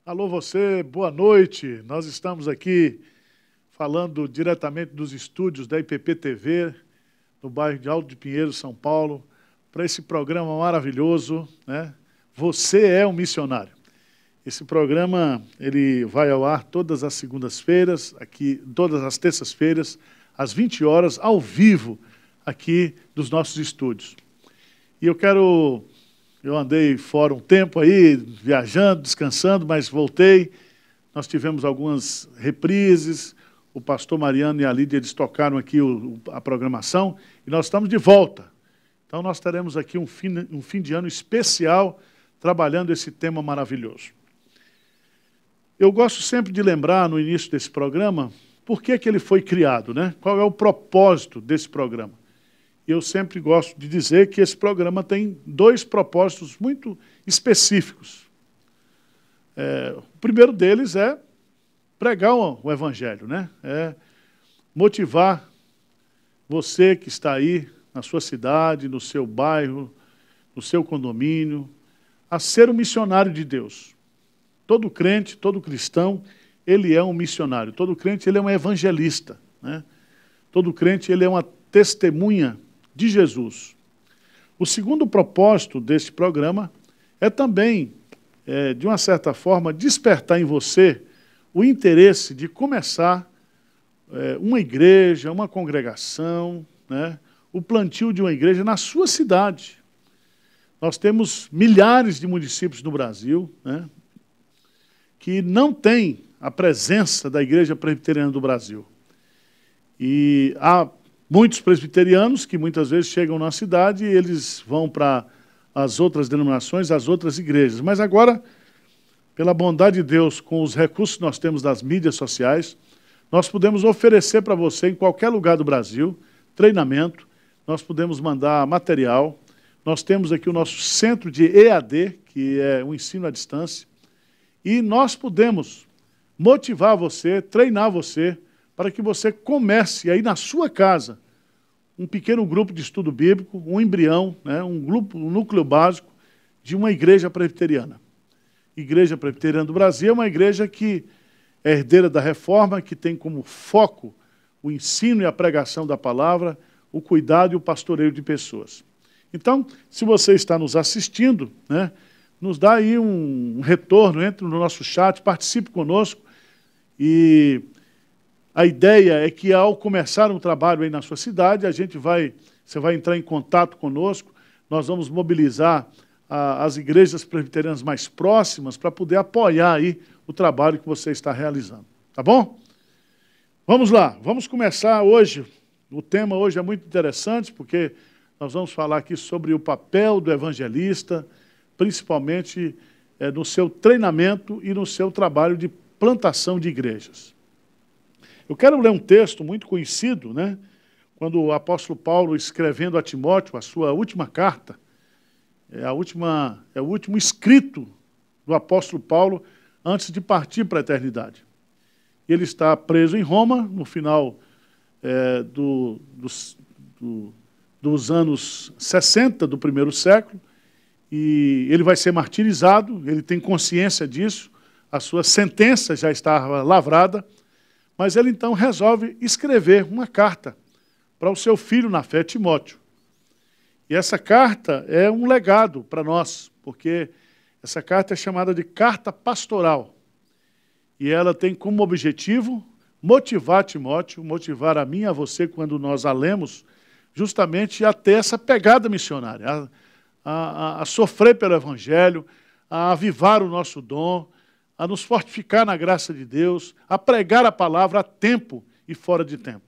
Alô você, boa noite. Nós estamos aqui falando diretamente dos estúdios da IPP TV, no bairro de Alto de Pinheiros, São Paulo, para esse programa maravilhoso, né? Você é um missionário. Esse programa ele vai ao ar todas as segundas-feiras, aqui, todas as terças-feiras, às 20 horas, ao vivo, aqui dos nossos estúdios. E eu andei fora um tempo aí, viajando, descansando, mas voltei. Nós tivemos algumas reprises, o pastor Mariano e a Lídia, eles tocaram aqui a programação, e nós estamos de volta. Então nós teremos aqui um fim de ano especial, trabalhando esse tema maravilhoso. Eu gosto sempre de lembrar, no início desse programa, por que ele foi criado, né? Qual é o propósito desse programa. Eu sempre gosto de dizer que esse programa tem dois propósitos muito específicos. O primeiro deles é pregar o Evangelho, né? É motivar você que está aí na sua cidade, no seu bairro, no seu condomínio, a ser um missionário de Deus. Todo crente, todo cristão, ele é um missionário. Todo crente, ele é um evangelista, né? Todo crente, ele é uma testemunha de Jesus. O segundo propósito deste programa é também, de uma certa forma, despertar em você o interesse de começar uma igreja, uma congregação, né? O plantio de uma igreja na sua cidade. Nós temos milhares de municípios no Brasil, né, que não têm a presença da Igreja Presbiteriana do Brasil. E há muitos presbiterianos que muitas vezes chegam na cidade e eles vão para as outras denominações, as outras igrejas. Mas agora, pela bondade de Deus, com os recursos que nós temos das mídias sociais, nós podemos oferecer para você, em qualquer lugar do Brasil, treinamento, nós podemos mandar material, nós temos aqui o nosso centro de EAD, que é o ensino à distância, e nós podemos motivar você, treinar você, para que você comece aí na sua casa um pequeno grupo de estudo bíblico, um embrião, né, um núcleo básico de uma igreja presbiteriana. Igreja Presbiteriana do Brasil é uma igreja que é herdeira da reforma, que tem como foco o ensino e a pregação da palavra, o cuidado e o pastoreio de pessoas. Então, se você está nos assistindo, né, nos dá aí um retorno, entre no nosso chat, participe conosco. E a ideia é que, ao começar um trabalho aí na sua cidade, você vai entrar em contato conosco, nós vamos mobilizar as igrejas presbiterianas mais próximas para poder apoiar aí o trabalho que você está realizando. Tá bom? Vamos lá, vamos começar hoje. O tema hoje é muito interessante, porque nós vamos falar aqui sobre o papel do evangelista, principalmente no seu treinamento e no seu trabalho de plantação de igrejas. Eu quero ler um texto muito conhecido, né? Quando o apóstolo Paulo, escrevendo a Timóteo, a sua última carta, é o último escrito do apóstolo Paulo antes de partir para a eternidade. Ele está preso em Roma, no final dos anos 60 do primeiro século, e ele vai ser martirizado, ele tem consciência disso, a sua sentença já estava lavrada, mas ele então resolve escrever uma carta para o seu filho na fé, Timóteo. E essa carta é um legado para nós, porque essa carta é chamada de carta pastoral. E ela tem como objetivo motivar Timóteo, motivar a mim e a você, quando nós a lemos, justamente a ter essa pegada missionária, a sofrer pelo Evangelho, a avivar o nosso dom, a nos fortificar na graça de Deus, a pregar a palavra a tempo e fora de tempo.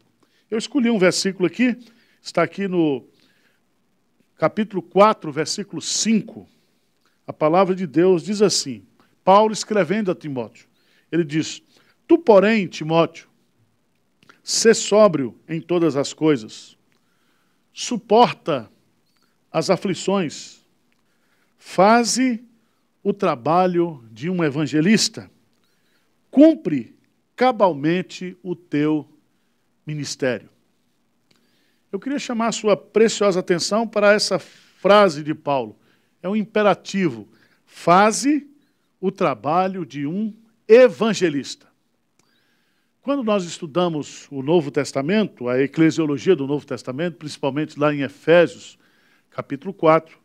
Eu escolhi um versículo aqui, está aqui no capítulo 4, versículo 5. A palavra de Deus diz assim, Paulo escrevendo a Timóteo, ele diz, tu, porém, Timóteo, sê sóbrio em todas as coisas, suporta as aflições, faze o trabalho de um evangelista, cumpre cabalmente o teu ministério. Eu queria chamar a sua preciosa atenção para essa frase de Paulo. É um imperativo. Faze o trabalho de um evangelista. Quando nós estudamos o Novo Testamento, a eclesiologia do Novo Testamento, principalmente lá em Efésios, capítulo 4,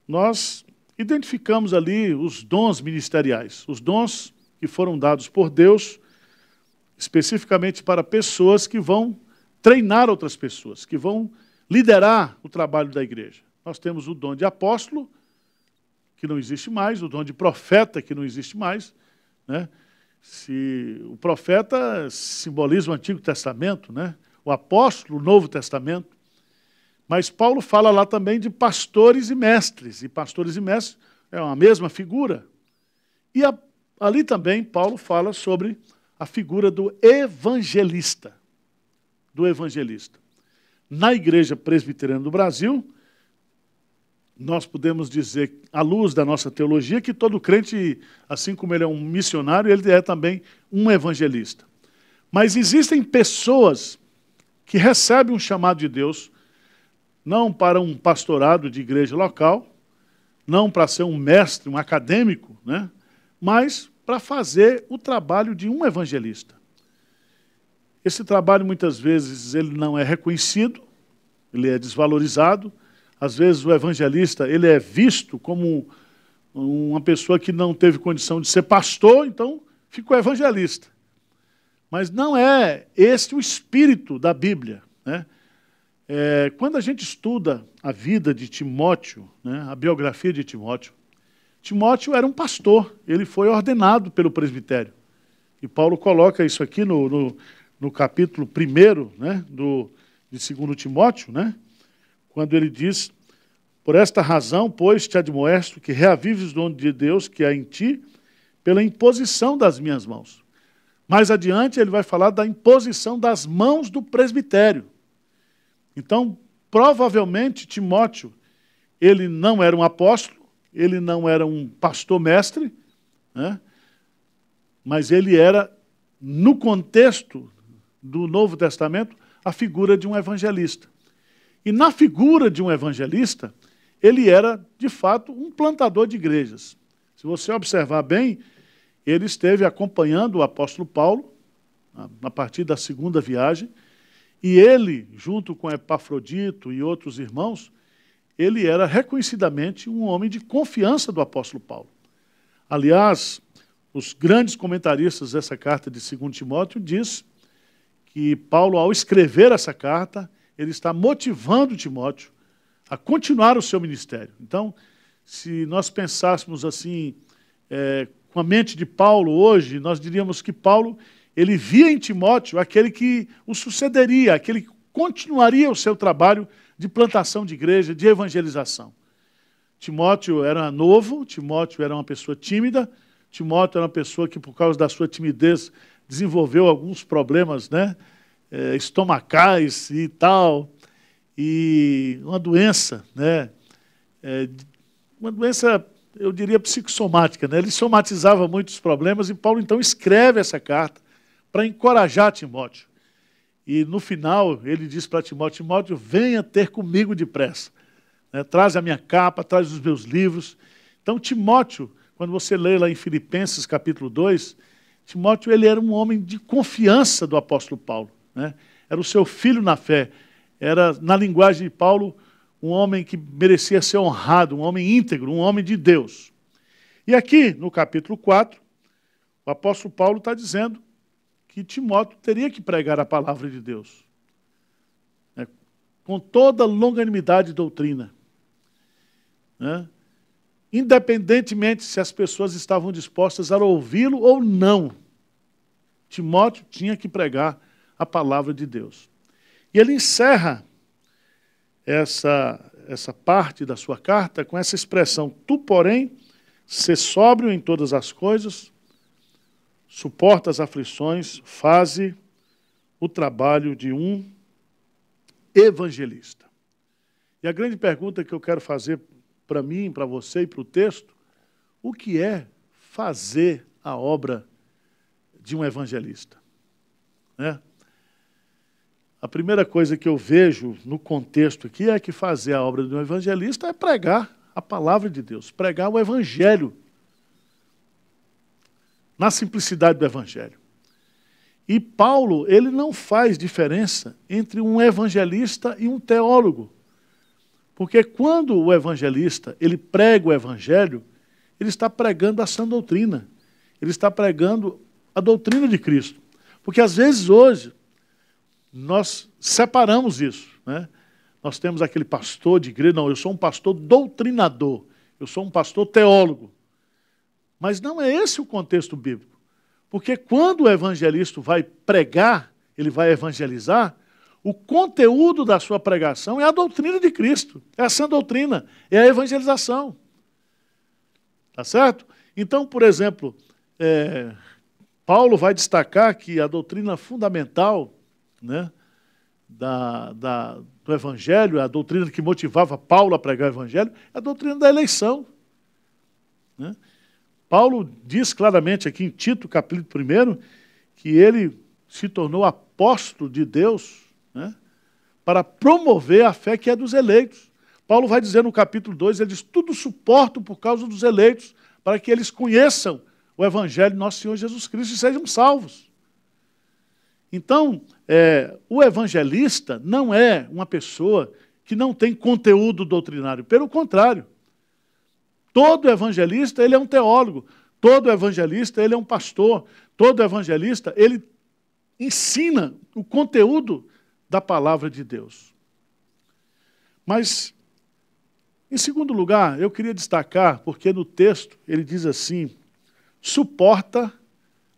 nós identificamos ali os dons ministeriais, os dons que foram dados por Deus, especificamente para pessoas que vão treinar outras pessoas, que vão liderar o trabalho da igreja. Nós temos o dom de apóstolo, que não existe mais, o dom de profeta, que não existe mais, né? O profeta simboliza o Antigo Testamento, né? O apóstolo, o Novo Testamento. Mas Paulo fala lá também de pastores e mestres. E pastores e mestres é uma mesma figura. E ali também Paulo fala sobre a figura do evangelista. Do evangelista. Na Igreja Presbiteriana do Brasil, nós podemos dizer, à luz da nossa teologia, que todo crente, assim como ele é um missionário, ele é também um evangelista. Mas existem pessoas que recebem um chamado de Deus, não para um pastorado de igreja local, não para ser um mestre, um acadêmico, né? Mas para fazer o trabalho de um evangelista. Esse trabalho, muitas vezes, ele não é reconhecido, ele é desvalorizado. Às vezes o evangelista ele é visto como uma pessoa que não teve condição de ser pastor, então ficou evangelista. Mas não é esse o espírito da Bíblia, né? Quando a gente estuda a vida de Timóteo, né, a biografia de Timóteo, Timóteo era um pastor, ele foi ordenado pelo presbitério. E Paulo coloca isso aqui no capítulo 1, né, de 2 Timóteo, né? Quando ele diz, por esta razão, pois, te admoesto que reavives o dom de Deus que há em ti, pela imposição das minhas mãos. Mais adiante, ele vai falar da imposição das mãos do presbitério. Então, provavelmente, Timóteo, ele não era um apóstolo, ele não era um pastor mestre, né? Mas ele era, no contexto do Novo Testamento, a figura de um evangelista. E na figura de um evangelista, ele era, de fato, um plantador de igrejas. Se você observar bem, ele esteve acompanhando o apóstolo Paulo, a partir da segunda viagem, e ele, junto com Epafrodito e outros irmãos, ele era reconhecidamente um homem de confiança do apóstolo Paulo. Aliás, os grandes comentaristas dessa carta de 2 Timóteo diz que Paulo, ao escrever essa carta, ele está motivando Timóteo a continuar o seu ministério. Então, se nós pensássemos assim, com a mente de Paulo hoje, nós diríamos que Paulo, ele via em Timóteo aquele que o sucederia, aquele que continuaria o seu trabalho de plantação de igreja, de evangelização. Timóteo era novo, Timóteo era uma pessoa tímida, Timóteo era uma pessoa que, por causa da sua timidez, desenvolveu alguns problemas, né, estomacais e tal, e uma doença, né, uma doença, eu diria, psicossomática, né? Ele somatizava muitos problemas, e Paulo, então, escreve essa carta para encorajar Timóteo. E, no final, ele diz para Timóteo, Timóteo, venha ter comigo depressa. Né? Traz a minha capa, traz os meus livros. Então, Timóteo, quando você lê lá em Filipenses, capítulo 2, Timóteo ele era um homem de confiança do apóstolo Paulo, né? Era o seu filho na fé. Era, na linguagem de Paulo, um homem que merecia ser honrado, um homem íntegro, um homem de Deus. E aqui, no capítulo 4, o apóstolo Paulo está dizendo que Timóteo teria que pregar a palavra de Deus, né, com toda longanimidade e doutrina, né, independentemente se as pessoas estavam dispostas a ouvi-lo ou não. Timóteo tinha que pregar a palavra de Deus. E ele encerra essa parte da sua carta com essa expressão, tu, porém, sê sóbrio em todas as coisas, suporta as aflições, faze o trabalho de um evangelista. E a grande pergunta que eu quero fazer para mim, para você e para o texto, o que é fazer a obra de um evangelista? Né? A primeira coisa que eu vejo no contexto aqui é que fazer a obra de um evangelista é pregar a palavra de Deus, pregar o evangelho. na simplicidade do Evangelho. E Paulo, ele não faz diferença entre um evangelista e um teólogo. Porque quando o evangelista, ele prega o Evangelho, ele está pregando a sã doutrina. Ele está pregando a doutrina de Cristo. Porque às vezes hoje, nós separamos isso, né? Nós temos aquele pastor de igreja, não, eu sou um pastor doutrinador, eu sou um pastor teólogo. Mas não é esse o contexto bíblico. Porque quando o evangelista vai pregar, ele vai evangelizar, o conteúdo da sua pregação é a doutrina de Cristo, é a sã doutrina, é a evangelização. Tá certo? Então, por exemplo, Paulo vai destacar que a doutrina fundamental, né, do Evangelho, a doutrina que motivava Paulo a pregar o Evangelho, é a doutrina da eleição. Né? Paulo diz claramente aqui em Tito, capítulo 1, que ele se tornou apóstolo de Deus, né, para promover a fé que é dos eleitos. Paulo vai dizer no capítulo 2, ele diz, tudo suporto por causa dos eleitos, para que eles conheçam o Evangelho de nosso Senhor Jesus Cristo e sejam salvos. Então, o evangelista não é uma pessoa que não tem conteúdo doutrinário. Pelo contrário, todo evangelista ele é um teólogo, todo evangelista ele é um pastor, todo evangelista ele ensina o conteúdo da palavra de Deus. Mas, em segundo lugar, eu queria destacar, porque no texto ele diz assim, suporta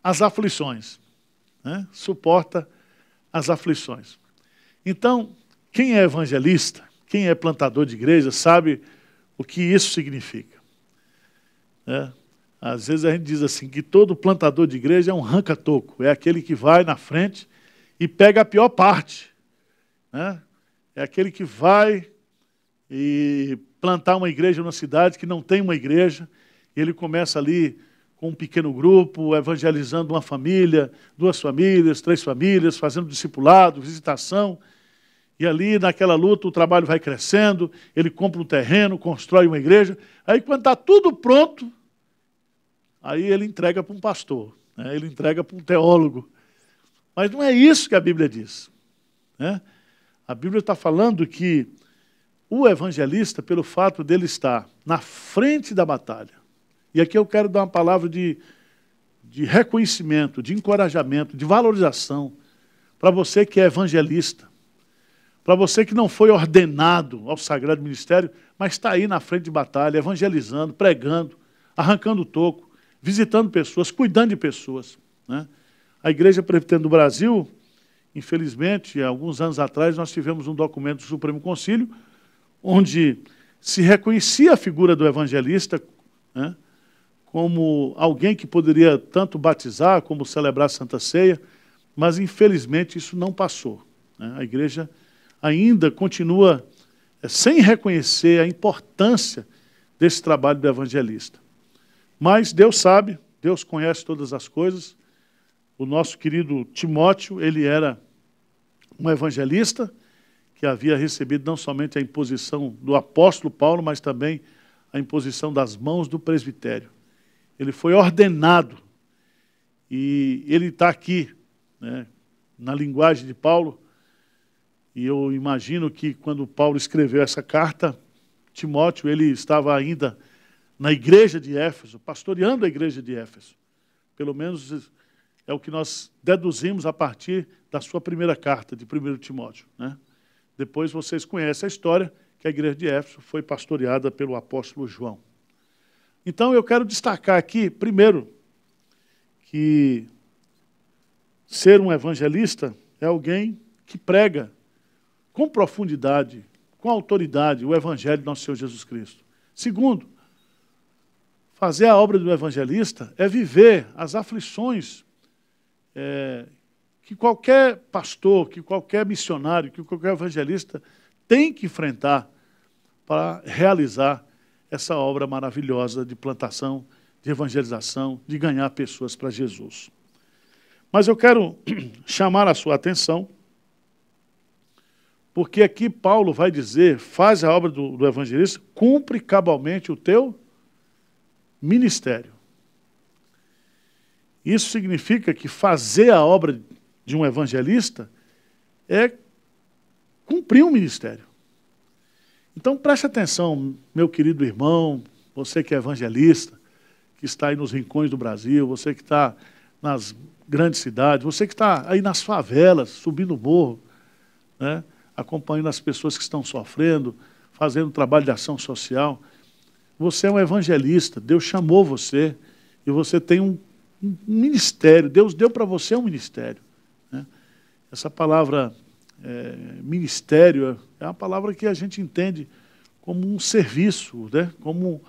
as aflições. Né? Suporta as aflições. Então, quem é evangelista, quem é plantador de igreja, sabe o que isso significa. Né? Às vezes a gente diz assim, que todo plantador de igreja é um ranca-toco, é aquele que vai na frente e pega a pior parte. Né? É aquele que vai e plantar uma igreja numa cidade que não tem uma igreja, e ele começa ali com um pequeno grupo, evangelizando uma família, 2 famílias, 3 famílias, fazendo discipulado, visitação. E ali, naquela luta, o trabalho vai crescendo, ele compra um terreno, constrói uma igreja. Aí, quando está tudo pronto, aí ele entrega para um pastor, né? Ele entrega para um teólogo. Mas não é isso que a Bíblia diz. Né? A Bíblia está falando que o evangelista, pelo fato dele estar na frente da batalha, e aqui eu quero dar uma palavra de reconhecimento, de encorajamento, de valorização para você que é evangelista, para você que não foi ordenado ao sagrado ministério, mas está aí na frente de batalha, evangelizando, pregando, arrancando o toco, visitando pessoas, cuidando de pessoas. Né? A Igreja Presbiteriana do Brasil, infelizmente, há alguns anos atrás, nós tivemos um documento do Supremo Concílio, onde se reconhecia a figura do evangelista, né, como alguém que poderia tanto batizar como celebrar a Santa Ceia, mas infelizmente isso não passou. Né? A igreja ainda continua sem reconhecer a importância desse trabalho do evangelista. Mas Deus sabe, Deus conhece todas as coisas. O nosso querido Timóteo, ele era um evangelista que havia recebido não somente a imposição do apóstolo Paulo, mas também a imposição das mãos do presbitério. Ele foi ordenado e ele está aqui, né, na linguagem de Paulo, e eu imagino que quando Paulo escreveu essa carta, Timóteo, ele estava ainda na igreja de Éfeso, pastoreando a igreja de Éfeso. Pelo menos é o que nós deduzimos a partir da sua primeira carta, de 1 Timóteo. Né? Depois vocês conhecem a história, que a igreja de Éfeso foi pastoreada pelo apóstolo João. Então, eu quero destacar aqui, primeiro, que ser um evangelista é alguém que prega com profundidade, com autoridade, o evangelho de nosso Senhor Jesus Cristo. Segundo, fazer a obra do evangelista é viver as aflições que qualquer pastor, que qualquer missionário, que qualquer evangelista tem que enfrentar para realizar essa obra maravilhosa de plantação, de evangelização, de ganhar pessoas para Jesus. Mas eu quero chamar a sua atenção, porque aqui Paulo vai dizer, faz a obra do evangelista, cumpre cabalmente o teu ministério. Isso significa que fazer a obra de um evangelista é cumprir um ministério. Então preste atenção, meu querido irmão, você que é evangelista, que está aí nos rincões do Brasil, você que está nas grandes cidades, você que está aí nas favelas, subindo o morro, né, acompanhando as pessoas que estão sofrendo, fazendo trabalho de ação social. Você é um evangelista, Deus chamou você e você tem um ministério, Deus deu para você um ministério. Né? Essa palavra ministério é uma palavra que a gente entende como um serviço, né? Como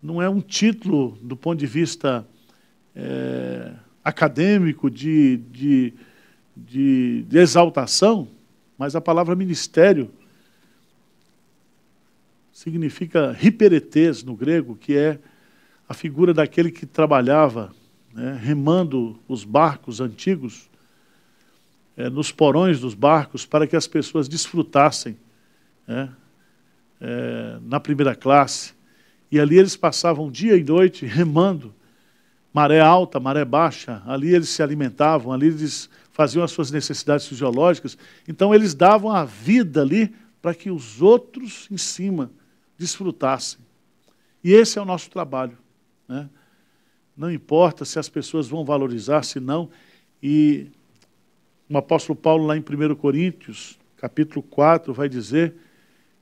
não é um título do ponto de vista acadêmico, de exaltação, mas a palavra ministério significa hiperetes no grego, que é a figura daquele que trabalhava, né, remando os barcos antigos, nos porões dos barcos, para que as pessoas desfrutassem, né, na primeira classe. E ali eles passavam dia e noite remando, maré alta, maré baixa, ali eles se alimentavam, ali eles faziam as suas necessidades fisiológicas. Então eles davam a vida ali para que os outros em cima desfrutassem. E esse é o nosso trabalho, né? Não importa se as pessoas vão valorizar, se não. E o apóstolo Paulo, lá em 1 Coríntios, capítulo 4, vai dizer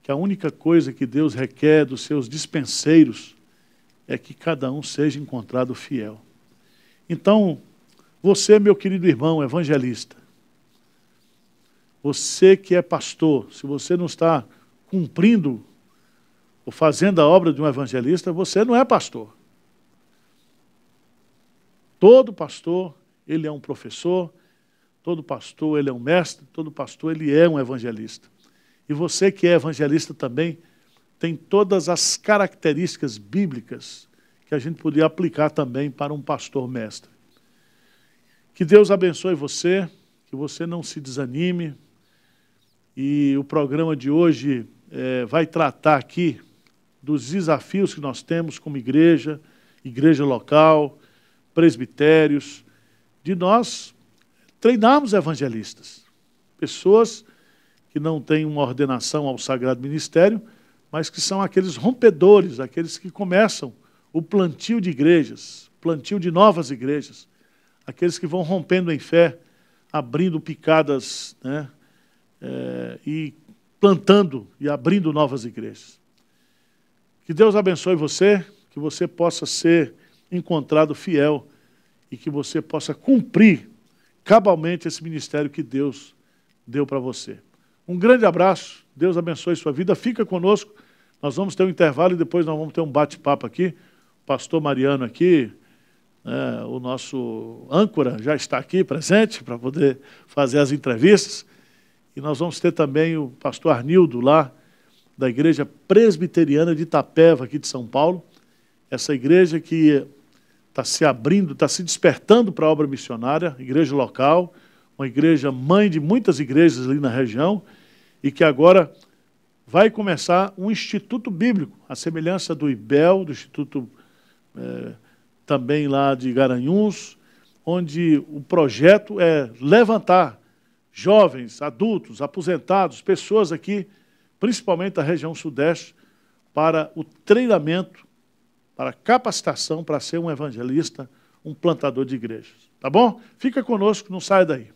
que a única coisa que Deus requer dos seus dispenseiros é que cada um seja encontrado fiel. Então, você, meu querido irmão evangelista, você que é pastor, se você não está cumprindo ou fazendo a obra de um evangelista, você não é pastor. Todo pastor, ele é um professor, todo pastor, ele é um mestre, todo pastor, ele é um evangelista. E você que é evangelista também, tem todas as características bíblicas que a gente podia aplicar também para um pastor mestre. Que Deus abençoe você, que você não se desanime. E o programa de hoje vai tratar aqui dos desafios que nós temos como igreja, igreja local, presbitérios, de nós treinarmos evangelistas. Pessoas que não têm uma ordenação ao sagrado ministério, mas que são aqueles rompedores, aqueles que começam o plantio de igrejas, plantio de novas igrejas, aqueles que vão rompendo em fé, abrindo picadas, né, e plantando e abrindo novas igrejas. Que Deus abençoe você, que você possa ser encontrado fiel e que você possa cumprir cabalmente esse ministério que Deus deu para você. Um grande abraço, Deus abençoe sua vida, fica conosco, nós vamos ter um intervalo e depois nós vamos ter um bate-papo aqui. O pastor Mariano aqui, o nosso âncora, já está aqui presente para poder fazer as entrevistas. E nós vamos ter também o pastor Arnildo lá, da Igreja Presbiteriana de Itapeva, aqui de São Paulo. Essa igreja que está se abrindo, está se despertando para a obra missionária, igreja local, uma igreja mãe de muitas igrejas ali na região, e que agora vai começar um instituto bíblico, a semelhança do IBEL, do Instituto também lá de Garanhuns, onde o projeto é levantar jovens, adultos, aposentados, pessoas aqui, principalmente da região sudeste, para o treinamento, para a capacitação para ser um evangelista, um plantador de igrejas. Tá bom? Fica conosco, não saia daí.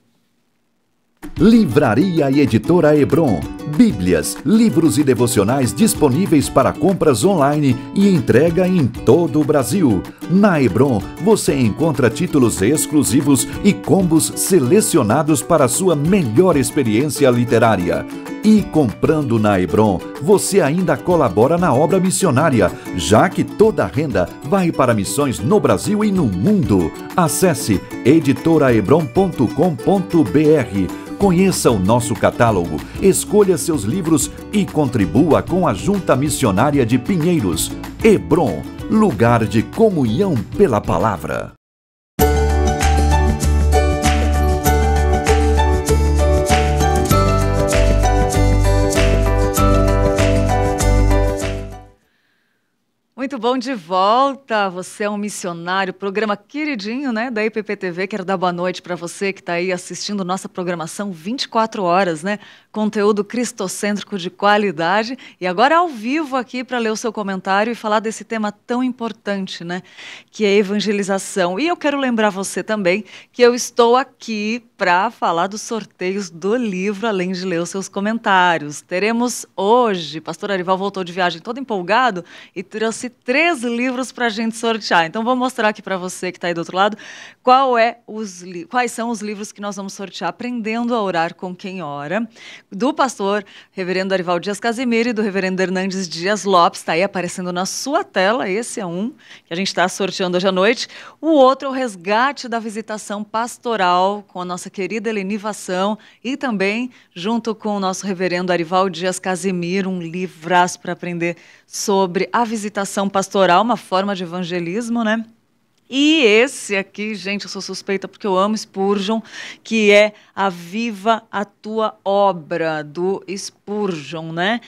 Livraria e Editora Hebron. Bíblias, livros e devocionais disponíveis para compras online e entrega em todo o Brasil. Na Hebron, você encontra títulos exclusivos e combos selecionados para a sua melhor experiência literária. E comprando na Hebron, você ainda colabora na obra missionária, já que toda a renda vai para missões no Brasil e no mundo. Acesse editoraebron.com.br. Conheça o nosso catálogo, escolha seus livros e contribua com a Junta Missionária de Pinheiros. Hebron, lugar de comunhão pela palavra. muito bom de volta. Você é um missionário, programa queridinho, né, da IPPTV. Quero dar boa noite para você que está aí assistindo nossa programação 24 horas, né? Conteúdo cristocêntrico de qualidade. E agora ao vivo aqui para ler o seu comentário e falar desse tema tão importante, né? Que é a evangelização. E eu quero lembrar você também que eu estou aqui para falar dos sorteios do livro, além de ler os seus comentários. Teremos hoje, Pastor Arival voltou de viagem todo empolgado e trouxe 3 livros para a gente sortear. Então vou mostrar aqui para você que está aí do outro lado quais são os livros que nós vamos sortear. Aprendendo a Orar com Quem Ora, do pastor Reverendo Arival Dias Casimiro e do Reverendo Hernandes Dias Lopes. Está aí aparecendo na sua tela. Esse é um que a gente está sorteando hoje à noite. O outro é o Resgate da Visitação Pastoral, com a nossa querida Elenivação, e também, junto com o nosso Reverendo Arival Dias Casimiro, um livraço para aprender sobre a visitação pastoral, uma forma de evangelismo, né? E esse aqui, gente, eu sou suspeita porque eu amo Spurgeon, que é Aviva a Tua Obra, do Spurgeon, né?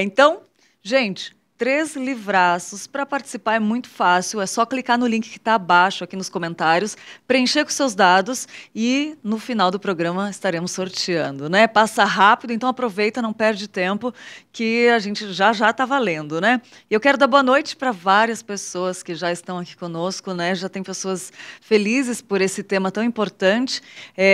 Então, gente, 3 livraços. Para participar é muito fácil, é só clicar no link que está abaixo aqui nos comentários, preencher com seus dados e no final do programa estaremos sorteando, né? Passa rápido, então aproveita, não perde tempo, que a gente já está valendo, né? E eu quero dar boa noite para várias pessoas que já estão aqui conosco, né? Já tem pessoas felizes por esse tema tão importante.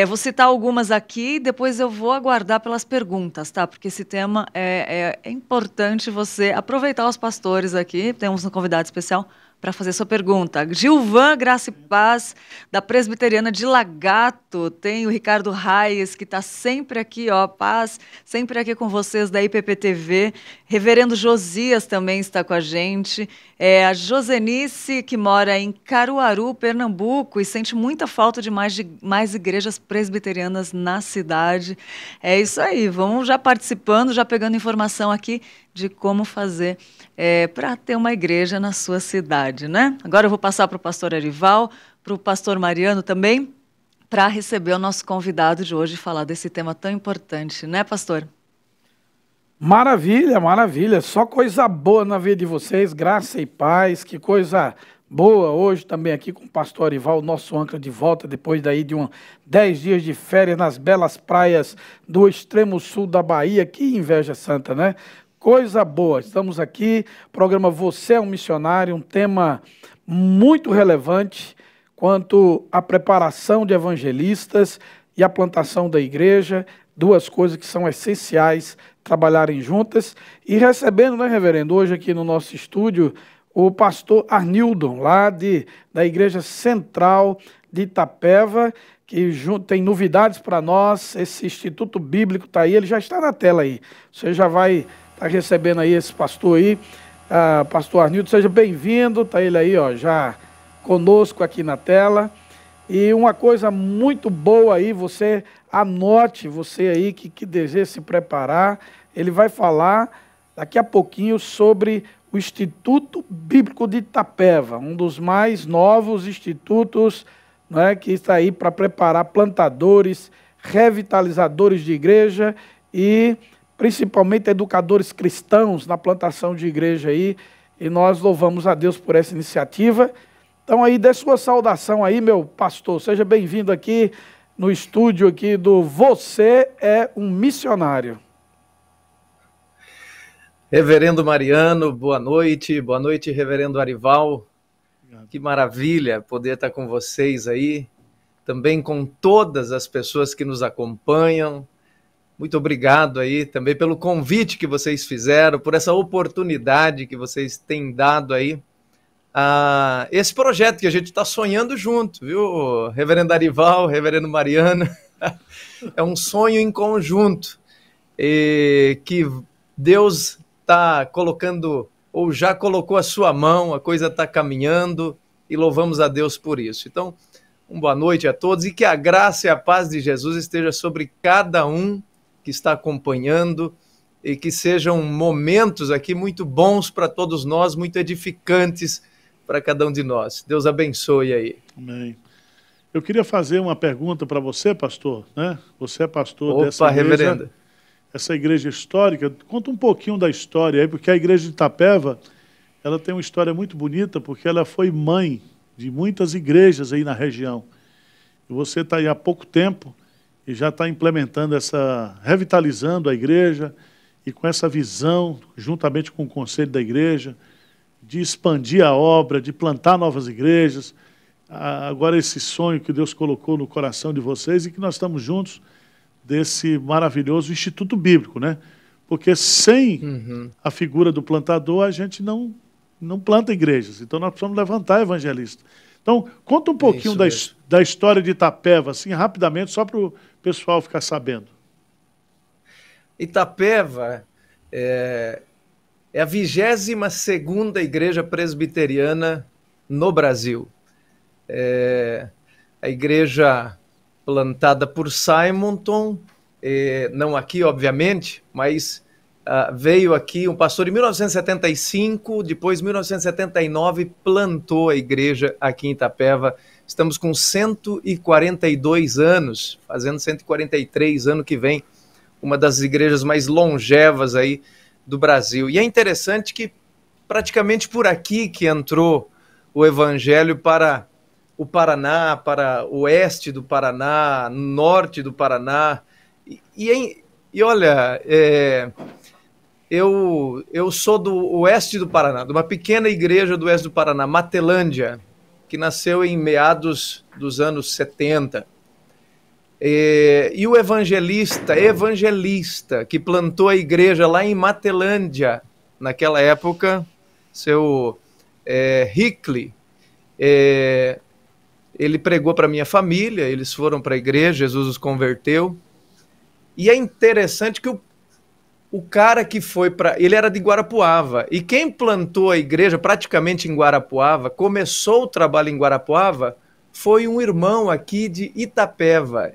Vou citar algumas aqui, depois eu vou aguardar pelas perguntas, tá? Porque esse tema é importante você aproveitar os pastores aqui. Temos um convidado especial para fazer sua pergunta. Gilvan Graça e Paz, da Presbiteriana de Lagato. Tem o Ricardo Raies, que está sempre aqui, ó, Paz, sempre aqui com vocês da IPPTV. Reverendo Josias também está com a gente. A Josenice, que mora em Caruaru, Pernambuco, e sente muita falta de mais igrejas presbiterianas na cidade. É isso aí, vamos já participando, já pegando informação aqui de como fazer para ter uma igreja na sua cidade, né? Agora eu vou passar para o pastor Arival, para o pastor Mariano também, para receber o nosso convidado de hoje e falar desse tema tão importante, né, pastor? Maravilha, maravilha. Só coisa boa na vida de vocês, graça e paz, que coisa boa. Hoje também aqui com o pastor Arival, nosso âncora de volta, depois daí de 10 dias de férias nas belas praias do extremo sul da Bahia. Que inveja santa, né? Coisa boa, estamos aqui, programa Você é um Missionário, um tema muito relevante quanto à preparação de evangelistas e a plantação da igreja, 2 coisas que são essenciais trabalharem juntas. E recebendo, né, reverendo, hoje aqui no nosso estúdio, o pastor Arnildon, lá da Igreja Central de Itapeva, que tem novidades para nós. Esse Instituto Bíblico está aí, ele já está na tela aí, você já vai... Está recebendo aí esse pastor aí, pastor Arnildo, seja bem-vindo, está ele aí, ó, já conosco aqui na tela. E uma coisa muito boa aí, você anote, você aí que deseja se preparar, ele vai falar daqui a pouquinho sobre o Instituto Bíblico de Itapeva, um dos mais novos institutos, né, que está aí para preparar plantadores, revitalizadores de igreja e principalmente educadores cristãos na plantação de igreja aí, e nós louvamos a Deus por essa iniciativa. Então aí, dê sua saudação aí, meu pastor, seja bem-vindo aqui no estúdio aqui do Você é um Missionário. Reverendo Mariano, boa noite, Reverendo Arival, que maravilha poder estar com vocês aí, também com todas as pessoas que nos acompanham. Muito obrigado aí também pelo convite que vocês fizeram, por essa oportunidade que vocês têm dado aí a esse projeto que a gente está sonhando junto, viu, Reverendo Arival, Reverendo Mariano? É um sonho em conjunto e que Deus está colocando, ou já colocou a sua mão, a coisa está caminhando e louvamos a Deus por isso. Então, uma boa noite a todos e que a graça e a paz de Jesus esteja sobre cada um que está acompanhando e que sejam momentos aqui muito bons para todos nós, muito edificantes para cada um de nós. Deus abençoe aí. Amém. Eu queria fazer uma pergunta para você, pastor, né? Você é pastor dessa igreja, reverendo. Essa igreja histórica. Conta um pouquinho da história aí, porque a igreja de Itapeva, ela tem uma história muito bonita, porque ela foi mãe de muitas igrejas aí na região. E você está aí há pouco tempo e já está implementando revitalizando a igreja e com essa visão, juntamente com o conselho da igreja, de expandir a obra, de plantar novas igrejas. Agora esse sonho que Deus colocou no coração de vocês e que nós estamos juntos desse maravilhoso Instituto Bíblico, né? Porque sem a figura do plantador, a gente não planta igrejas. Então nós precisamos levantar evangelistas. Então, conta um pouquinho da história de Itapeva, assim, rapidamente, só para o pessoal ficar sabendo. Itapeva é a 22ª igreja presbiteriana no Brasil. A igreja plantada por Simonton, não aqui, obviamente, mas veio aqui um pastor em 1975, depois, em 1979, plantou a igreja aqui em Itapeva. Estamos com 142 anos, fazendo 143 ano que vem, uma das igrejas mais longevas aí do Brasil. E é interessante que praticamente por aqui que entrou o evangelho para o Paraná, para o oeste do Paraná, norte do Paraná. E olha, eu sou do oeste do Paraná, de uma pequena igreja do oeste do Paraná, Matelândia, que nasceu em meados dos anos 70. E o evangelista que plantou a igreja lá em Matelândia, naquela época, seu Hickley, ele pregou para minha família, eles foram para a igreja, Jesus os converteu. E é interessante que o cara que foi para... Ele era de Guarapuava, e quem plantou a igreja praticamente em Guarapuava, começou o trabalho em Guarapuava, foi um irmão aqui de Itapeva.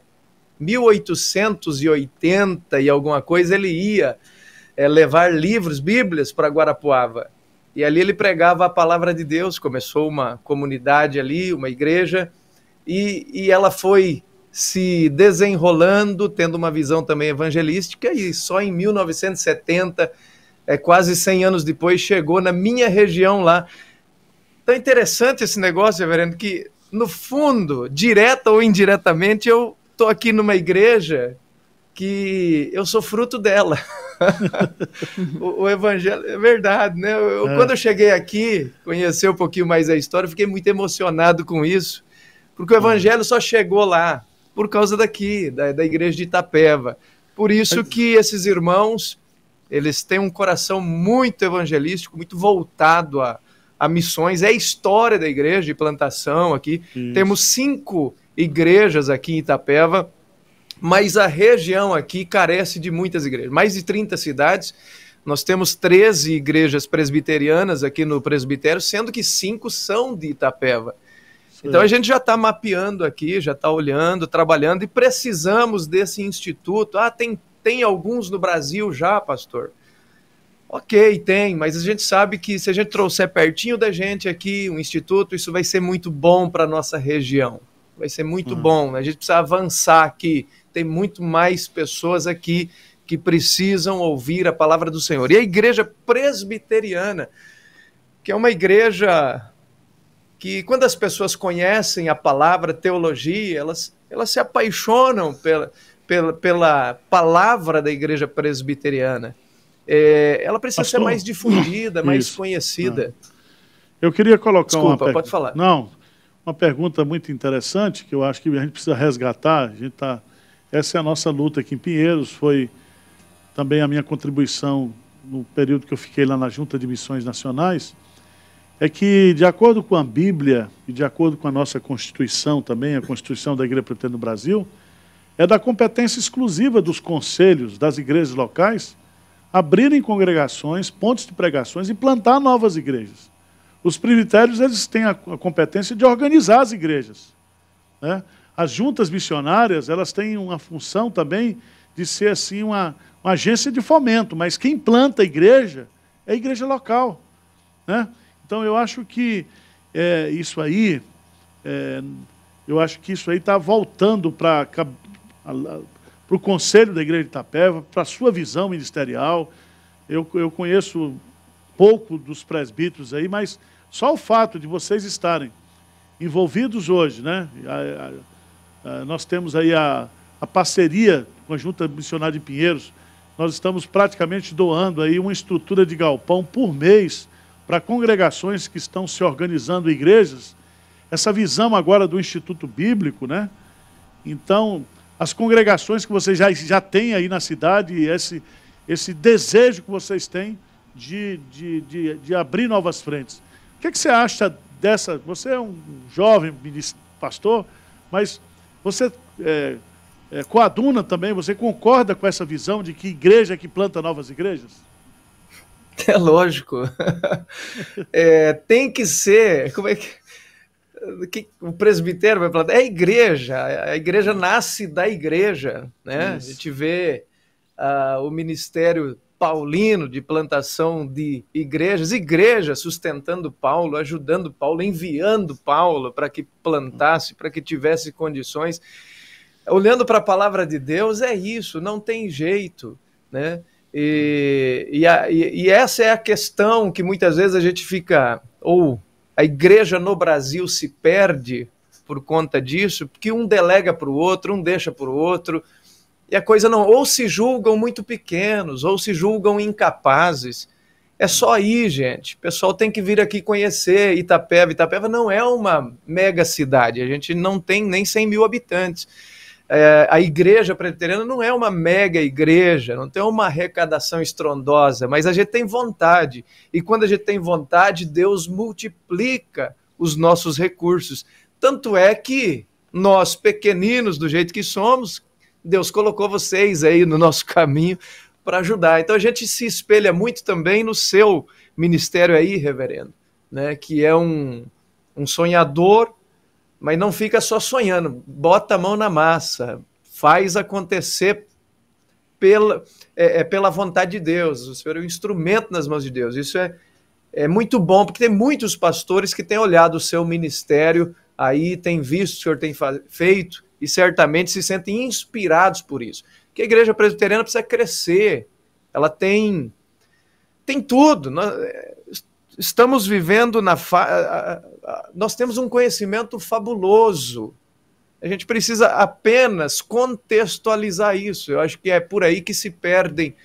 1880 e alguma coisa, ele ia levar livros, Bíblias para Guarapuava. E ali ele pregava a palavra de Deus, começou uma comunidade ali, uma igreja, e ela foi se desenrolando, tendo uma visão também evangelística, e só em 1970, quase 100 anos depois, chegou na minha região lá. Então é interessante esse negócio, reverendo, que no fundo, direta ou indiretamente, eu estou aqui numa igreja que eu sou fruto dela. o evangelho, é verdade, né? Quando eu cheguei aqui, conhecer um pouquinho mais a história, fiquei muito emocionado com isso, porque o evangelho só chegou lá por causa daqui, da igreja de Itapeva. Por isso que esses irmãos, eles têm um coração muito evangelístico, muito voltado a missões. É a história da igreja de plantação aqui. Isso. Temos 5 igrejas aqui em Itapeva, mas a região aqui carece de muitas igrejas. Mais de 30 cidades, nós temos 13 igrejas presbiterianas aqui no presbitério, sendo que 5 são de Itapeva. Então a gente já está mapeando aqui, já está olhando, trabalhando, e precisamos desse instituto. Tem alguns no Brasil já, pastor? Ok, tem, mas a gente sabe que se a gente trouxer pertinho da gente aqui um instituto, isso vai ser muito bom para a nossa região. Vai ser muito bom. A gente precisa avançar aqui. Tem muito mais pessoas aqui que precisam ouvir a palavra do Senhor. E a igreja presbiteriana, que é uma igreja que, quando as pessoas conhecem a palavra, teologia, elas se apaixonam pela palavra da igreja presbiteriana. Ela precisa ser mais difundida, mais conhecida. Eu queria colocar pode falar. Uma pergunta muito interessante, que eu acho que a gente precisa resgatar. Essa é a nossa luta aqui em Pinheiros, foi também a minha contribuição no período que eu fiquei lá na Junta de Missões Nacionais, é que, de acordo com a Bíblia e de acordo com a nossa Constituição também, a Constituição da Igreja Presbiteriana do Brasil, é da competência exclusiva dos conselhos das igrejas locais abrirem congregações, pontos de pregações e plantar novas igrejas. Os presbitérios, eles têm a competência de organizar as igrejas, né? As juntas missionárias, elas têm uma função também de ser assim uma agência de fomento, mas quem planta a igreja é a igreja local, né? Então eu acho que isso aí está voltando para o Conselho da Igreja de Itapeva, para a sua visão ministerial. Eu conheço pouco dos presbíteros aí, mas só o fato de vocês estarem envolvidos hoje, né? Nós temos aí a parceria com a Junta Missionária de Pinheiros. Nós estamos praticamente doando aí uma estrutura de galpão por mês para congregações que estão se organizando, igrejas. Essa visão agora do Instituto Bíblico, né? Então, as congregações que vocês já têm aí na cidade, esse desejo que vocês têm de abrir novas frentes. O que você acha dessa? Você é um jovem pastor, mas você coaduna também, você concorda com essa visão de que igreja é que planta novas igrejas? É lógico. Tem que ser. Como é que o presbitério vai plantar? É a igreja nasce da igreja, né? Isso. A gente vê o ministério paulino de plantação de igrejas sustentando Paulo, ajudando Paulo, enviando Paulo para que plantasse, para que tivesse condições. Olhando para a palavra de Deus, é isso, não tem jeito, né? E essa é a questão que muitas vezes a gente fica, ou a igreja no Brasil se perde por conta disso, porque um delega para o outro, um deixa para o outro, e a coisa não, ou se julgam muito pequenos, ou se julgam incapazes. É só aí, gente. O pessoal tem que vir aqui conhecer Itapeva. Itapeva não é uma mega cidade, a gente não tem nem 100 mil habitantes. A igreja presbiteriana não é uma mega igreja, não tem uma arrecadação estrondosa, mas a gente tem vontade. E quando a gente tem vontade, Deus multiplica os nossos recursos. Tanto é que nós, pequeninos do jeito que somos, Deus colocou vocês aí no nosso caminho para ajudar. Então a gente se espelha muito também no seu ministério aí, reverendo, né? Que é um sonhador, mas não fica só sonhando, bota a mão na massa, faz acontecer pela vontade de Deus. O Senhor é um instrumento nas mãos de Deus. Isso é muito bom, porque tem muitos pastores que têm olhado o seu ministério aí, têm visto o que o Senhor tem feito e certamente se sentem inspirados por isso. Porque a igreja presbiteriana precisa crescer, ela tem tudo. Estamos vivendo nós temos um conhecimento fabuloso. A gente precisa apenas contextualizar isso. Eu acho que é por aí que se perdem,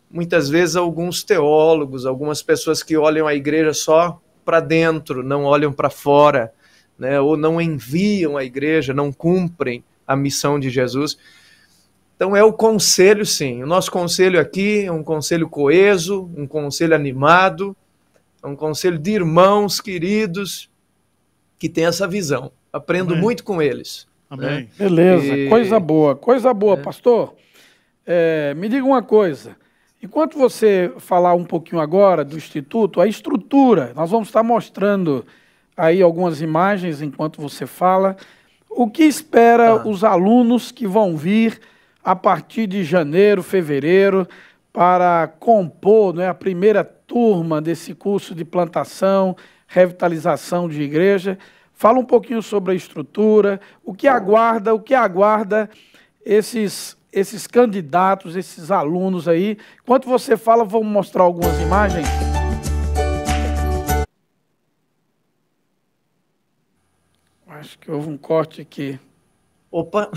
muitas vezes, alguns teólogos, algumas pessoas que olham a igreja só para dentro, não olham para fora, né? Ou não enviam a igreja, não cumprem a missão de Jesus. Então é o conselho, sim. O nosso conselho aqui é um conselho coeso, um conselho animado, um conselho de irmãos queridos que tem essa visão. Aprendo Amém. Muito com eles. Amém. Né? Beleza, coisa boa. Pastor, me diga uma coisa. Enquanto você falar um pouquinho agora do Instituto, a estrutura, nós vamos estar mostrando aí algumas imagens enquanto você fala. O que espera os alunos que vão vir a partir de janeiro, fevereiro, para compor, né, a primeira turma desse curso de plantação, revitalização de igreja? Fala um pouquinho sobre a estrutura, o que aguarda esses candidatos, esses alunos aí. Enquanto você fala, vamos mostrar algumas imagens. Acho que houve um corte aqui. Opa!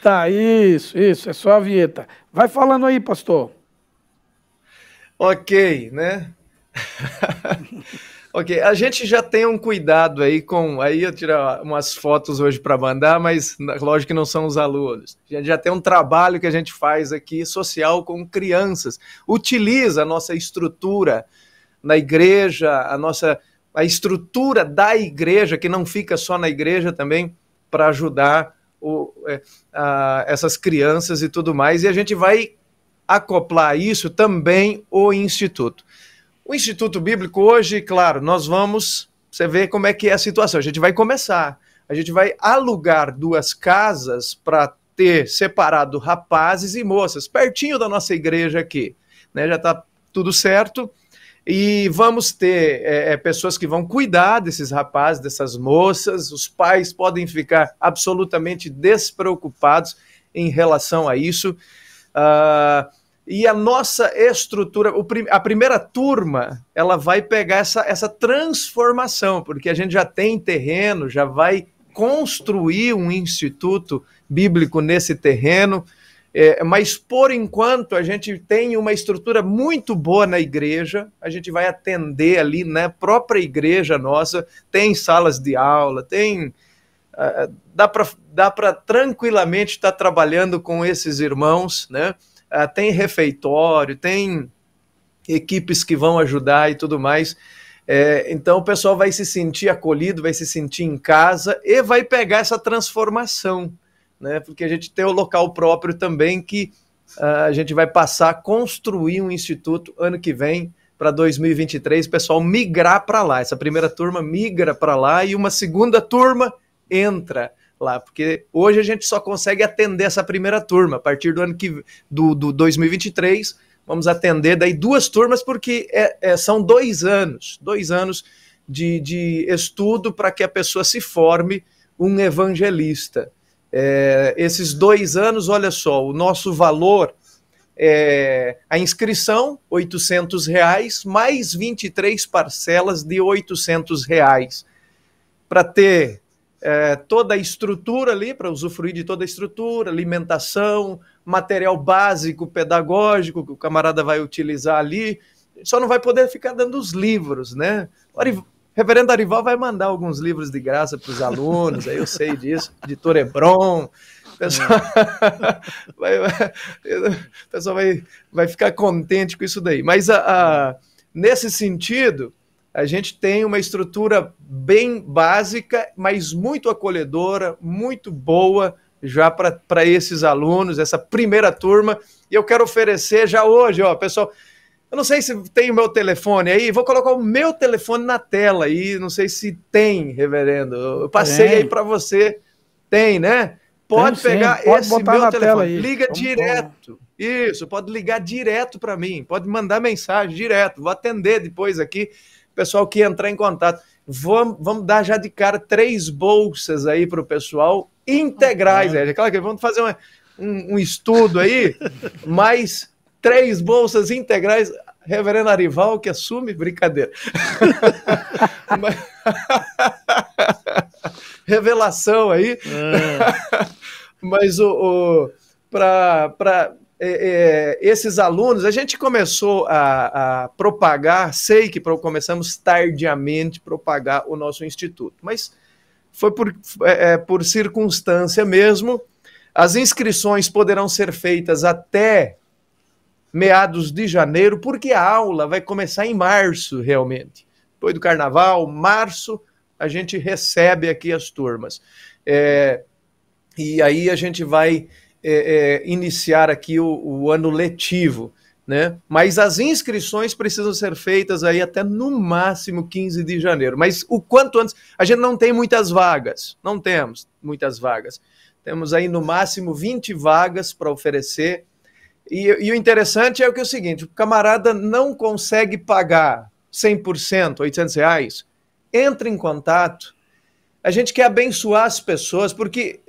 Tá, isso, é só a vinheta. Vai falando aí, pastor. Ok, né? Ok, a gente já tem um cuidado aí aí eu tirar umas fotos hoje para mandar, mas lógico que não são os alunos. A gente já tem um trabalho que a gente faz aqui social com crianças. Utiliza a nossa estrutura na igreja, a estrutura da igreja, que não fica só na igreja também, para ajudar essas crianças e tudo mais. E a gente vai acoplar isso também o Instituto. O Instituto Bíblico hoje, claro, você vê como é que é a situação, a gente vai começar, a gente vai alugar 2 casas para ter separado rapazes e moças, pertinho da nossa igreja aqui, né? Já está tudo certo, e vamos ter pessoas que vão cuidar desses rapazes, dessas moças, os pais podem ficar absolutamente despreocupados em relação a isso. E a nossa estrutura, a primeira turma, ela vai pegar essa transformação, porque a gente já tem terreno, já vai construir um instituto bíblico nesse terreno, mas por enquanto a gente tem uma estrutura muito boa na igreja, a gente vai atender ali na própria igreja nossa, tem salas de aula, tem... dá para tranquilamente estar trabalhando com esses irmãos, né? Tem refeitório, tem equipes que vão ajudar e tudo mais. Então o pessoal vai se sentir acolhido, vai se sentir em casa e vai pegar essa transformação, né? Porque a gente tem o local próprio também que a gente vai passar a construir um instituto ano que vem, para 2023, o pessoal migrar para lá. Essa primeira turma migra para lá e uma segunda turma entra lá, porque hoje a gente só consegue atender essa primeira turma. A partir do ano do 2023, vamos atender daí 2 turmas, porque são 2 anos de estudo para que a pessoa se forme um evangelista. Esses 2 anos, olha só, o nosso valor a inscrição, R$800, mais 23 parcelas de R$800, para ter toda a estrutura ali, para usufruir de toda a estrutura, alimentação, material básico, pedagógico, que o camarada vai utilizar ali, só não vai poder ficar dando os livros, né? O reverendo Arival vai mandar alguns livros de graça para os alunos, aí eu sei disso, editor Hebron. O pessoal vai ficar contente com isso daí. Mas nesse sentido, a gente tem uma estrutura bem básica, mas muito acolhedora, muito boa já para esses alunos, essa primeira turma. E eu quero oferecer já hoje, pessoal, eu não sei se tem o meu telefone aí, vou colocar o meu telefone na tela aí, não sei se tem, reverendo. Eu passei aí para você. Tem, né? Pode pegar esse meu telefone, liga direto. Isso, pode ligar direto para mim, pode mandar mensagem direto, vou atender depois aqui, pessoal que entrar em contato. Vamos dar já de cara 3 bolsas aí para o pessoal integrais. É claro que vamos fazer um estudo aí, mais 3 bolsas integrais. Reverendo Arival que assume, brincadeira. Revelação aí. Mas para esses alunos, a gente começou a propagar, sei que começamos tardiamente a propagar o nosso instituto, mas foi por circunstância mesmo. As inscrições poderão ser feitas até meados de janeiro, porque a aula vai começar em março, realmente. Depois do carnaval, março, a gente recebe aqui as turmas. E aí a gente vai iniciar aqui o ano letivo, né? Mas as inscrições precisam ser feitas aí até no máximo 15 de janeiro. Mas o quanto antes, a gente não tem muitas vagas, não temos muitas vagas. Temos aí no máximo 20 vagas para oferecer. E o interessante é o seguinte, o camarada não consegue pagar 100%, R$800, entra em contato. A gente quer abençoar as pessoas, porque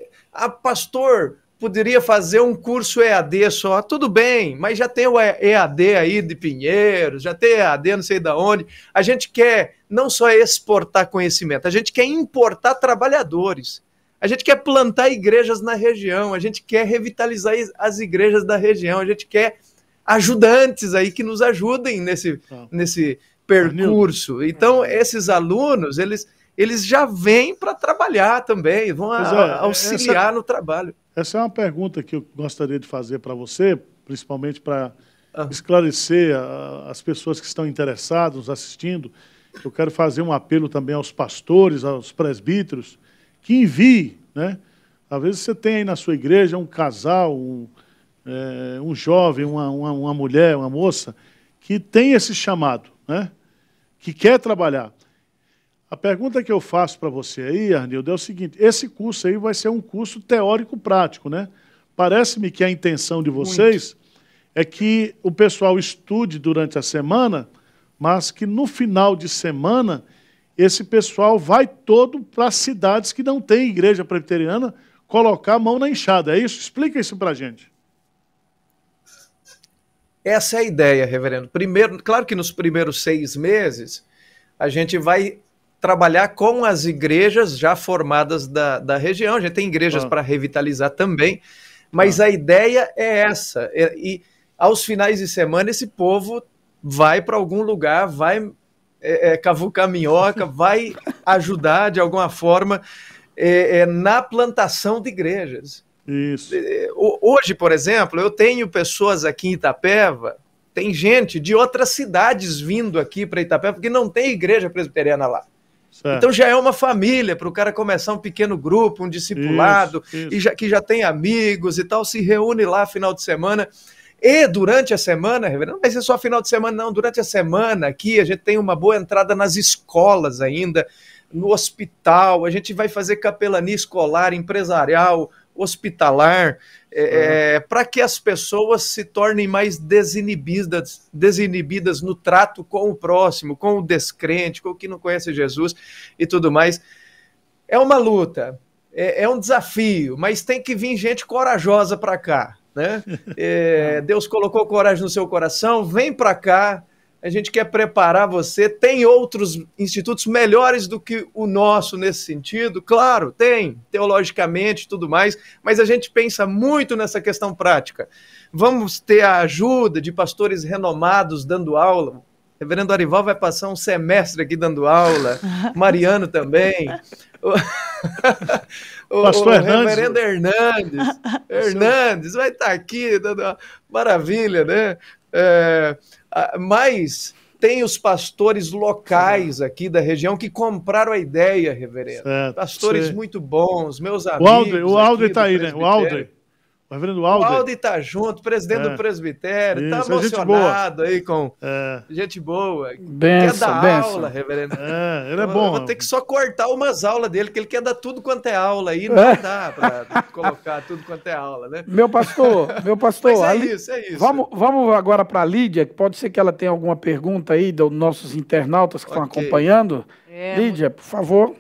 pastor, poderia fazer um curso EAD só, tudo bem, mas já tem o EAD aí de Pinheiros, já tem EAD não sei de onde. A gente quer não só exportar conhecimento, a gente quer importar trabalhadores. A gente quer plantar igrejas na região, a gente quer revitalizar as igrejas da região, a gente quer ajudantes aí que nos ajudem nesse percurso. Então, esses alunos, eles já vêm para trabalhar também, vão auxiliar no trabalho. Essa é uma pergunta que eu gostaria de fazer para você, principalmente para esclarecer as pessoas que estão interessadas, nos assistindo. Eu quero fazer um apelo também aos pastores, aos presbíteros, que envie, né? Às vezes você tem aí na sua igreja um casal, um jovem, uma mulher, uma moça, que tem esse chamado, né? Que quer trabalhar. A pergunta que eu faço para você aí, Arnildo, é o seguinte, esse curso aí vai ser um curso teórico-prático, né? Parece-me que a intenção de vocês é que o pessoal estude durante a semana, mas que no final de semana esse pessoal vai todo para cidades que não têm igreja presbiteriana colocar a mão na enxada. É isso? Explica isso para a gente. essa é a ideia, reverendo. Primeiro, claro que nos primeiros 6 meses, a gente vai trabalhar com as igrejas já formadas da região. A gente tem igrejas para revitalizar também, mas a ideia é essa. E aos finais de semana, esse povo vai para algum lugar, vai cavucar minhoca, vai ajudar de alguma forma na plantação de igrejas. Isso. Hoje, por exemplo, eu tenho pessoas aqui em Itapeva, tem gente de outras cidades vindo aqui para Itapeva, porque não tem igreja presbiteriana lá. Certo. Então já é uma família para o cara começar um pequeno grupo, um discipulado, isso. Que já tem amigos e tal, se reúne lá final de semana. E durante a semana, reverendo, não vai ser só final de semana, não. Durante a semana aqui a gente tem uma boa entrada nas escolas ainda, no hospital, a gente vai fazer capelania escolar, empresarial, hospitalar, para que as pessoas se tornem mais desinibidas no trato com o próximo, com o descrente, com o que não conhece Jesus e tudo mais. É uma luta, é um desafio, mas tem que vir gente corajosa para cá, né? Deus colocou coragem no seu coração, vem para cá. A gente quer preparar você. Tem outros institutos melhores do que o nosso nesse sentido? Claro, tem, teologicamente e tudo mais, mas a gente pensa muito nessa questão prática. Vamos ter a ajuda de pastores renomados dando aula. O reverendo Arival vai passar um semestre aqui dando aula, Mariano também. O reverendo Hernandes vai estar aqui dando uma maravilha, né? Mas tem os pastores locais aqui da região que compraram a ideia, reverendo. Certo, pastores muito bons, meus amigos. O Aldre está aí, né? O Aldre. O reverendo Aldre. O Aldre está junto, presidente do presbitério, está emocionado aí com gente boa. Benção, quer dar aula, reverendo. Ele é bom. Eu vou ter que só cortar umas aulas dele, que ele quer dar tudo quanto é aula aí, não dá para colocar tudo quanto é aula, né? Meu pastor, Mas é isso. Vamos agora para a Lídia, que pode ser que ela tenha alguma pergunta aí dos nossos internautas que estão acompanhando. Lídia, por favor.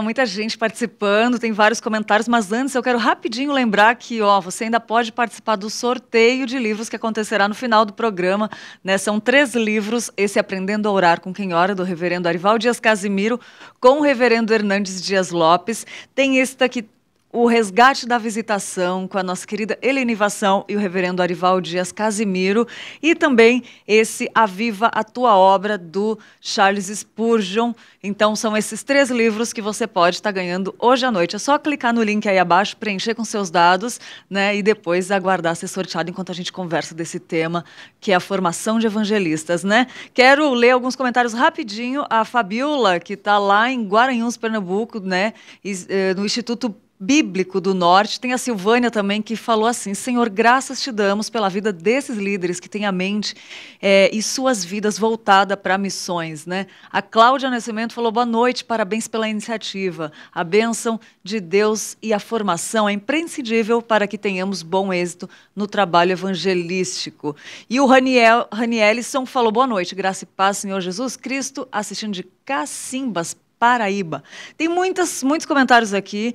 Muita gente participando, tem vários comentários, mas antes eu quero rapidinho lembrar que, você ainda pode participar do sorteio de livros que acontecerá no final do programa, né? São 3 livros, esse Aprendendo a Orar com Quem Ora, do reverendo Arival Dias Casimiro, com o reverendo Hernandes Dias Lopes. Tem esse daqui, O Resgate da Visitação, com a nossa querida Helenivação e o reverendo Arival Dias Casimiro, e também esse Aviva a Tua Obra, do Charles Spurgeon. Então são esses 3 livros que você pode estar ganhando hoje à noite. É só clicar no link aí abaixo, preencher com seus dados, né, e depois aguardar ser sorteado enquanto a gente conversa desse tema, que é a formação de evangelistas, né? Quero ler alguns comentários rapidinho. A Fabiola, que está lá em Guaranhuns, Pernambuco, né, no Instituto Bíblico do Norte. Tem a Silvânia também, que falou assim: Senhor, graças te damos pela vida desses líderes que têm a mente e suas vidas voltada para missões, né? A Cláudia Nascimento falou: boa noite, parabéns pela iniciativa. A bênção de Deus e a formação é imprescindível para que tenhamos bom êxito no trabalho evangelístico. E o Ranielson falou: boa noite, graça e paz, Senhor Jesus Cristo, assistindo de Cacimbas, Paraíba. Tem muitos comentários aqui,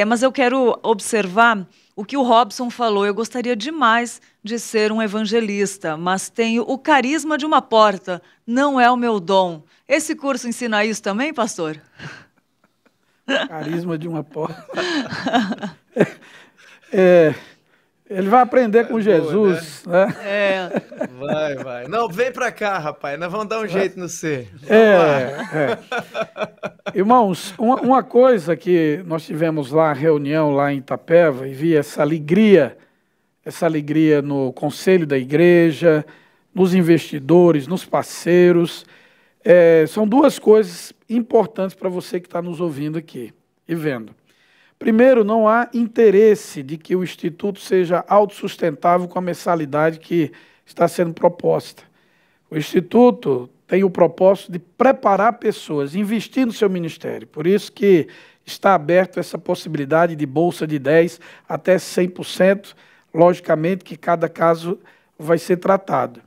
mas eu quero observar o que o Robson falou. Eu gostaria demais de ser um evangelista, mas tenho o carisma de uma porta, não é o meu dom. Esse curso ensina isso também, pastor? Carisma de uma porta. Ele vai aprender com Jesus, boa, né? Vai. Não, vem pra cá, rapaz. Nós vamos dar um jeito no C. Irmãos, uma coisa que nós tivemos lá, reunião lá em Itapeva, e vi essa alegria no conselho da igreja, nos investidores, nos parceiros. São 2 coisas importantes para você que está nos ouvindo aqui e vendo. Primeiro, não há interesse de que o Instituto seja autossustentável com a mensalidade que está sendo proposta. O Instituto tem o propósito de preparar pessoas, investir no seu ministério. Por isso que está aberto essa possibilidade de bolsa de 10% até 100%. Logicamente que cada caso vai ser tratado.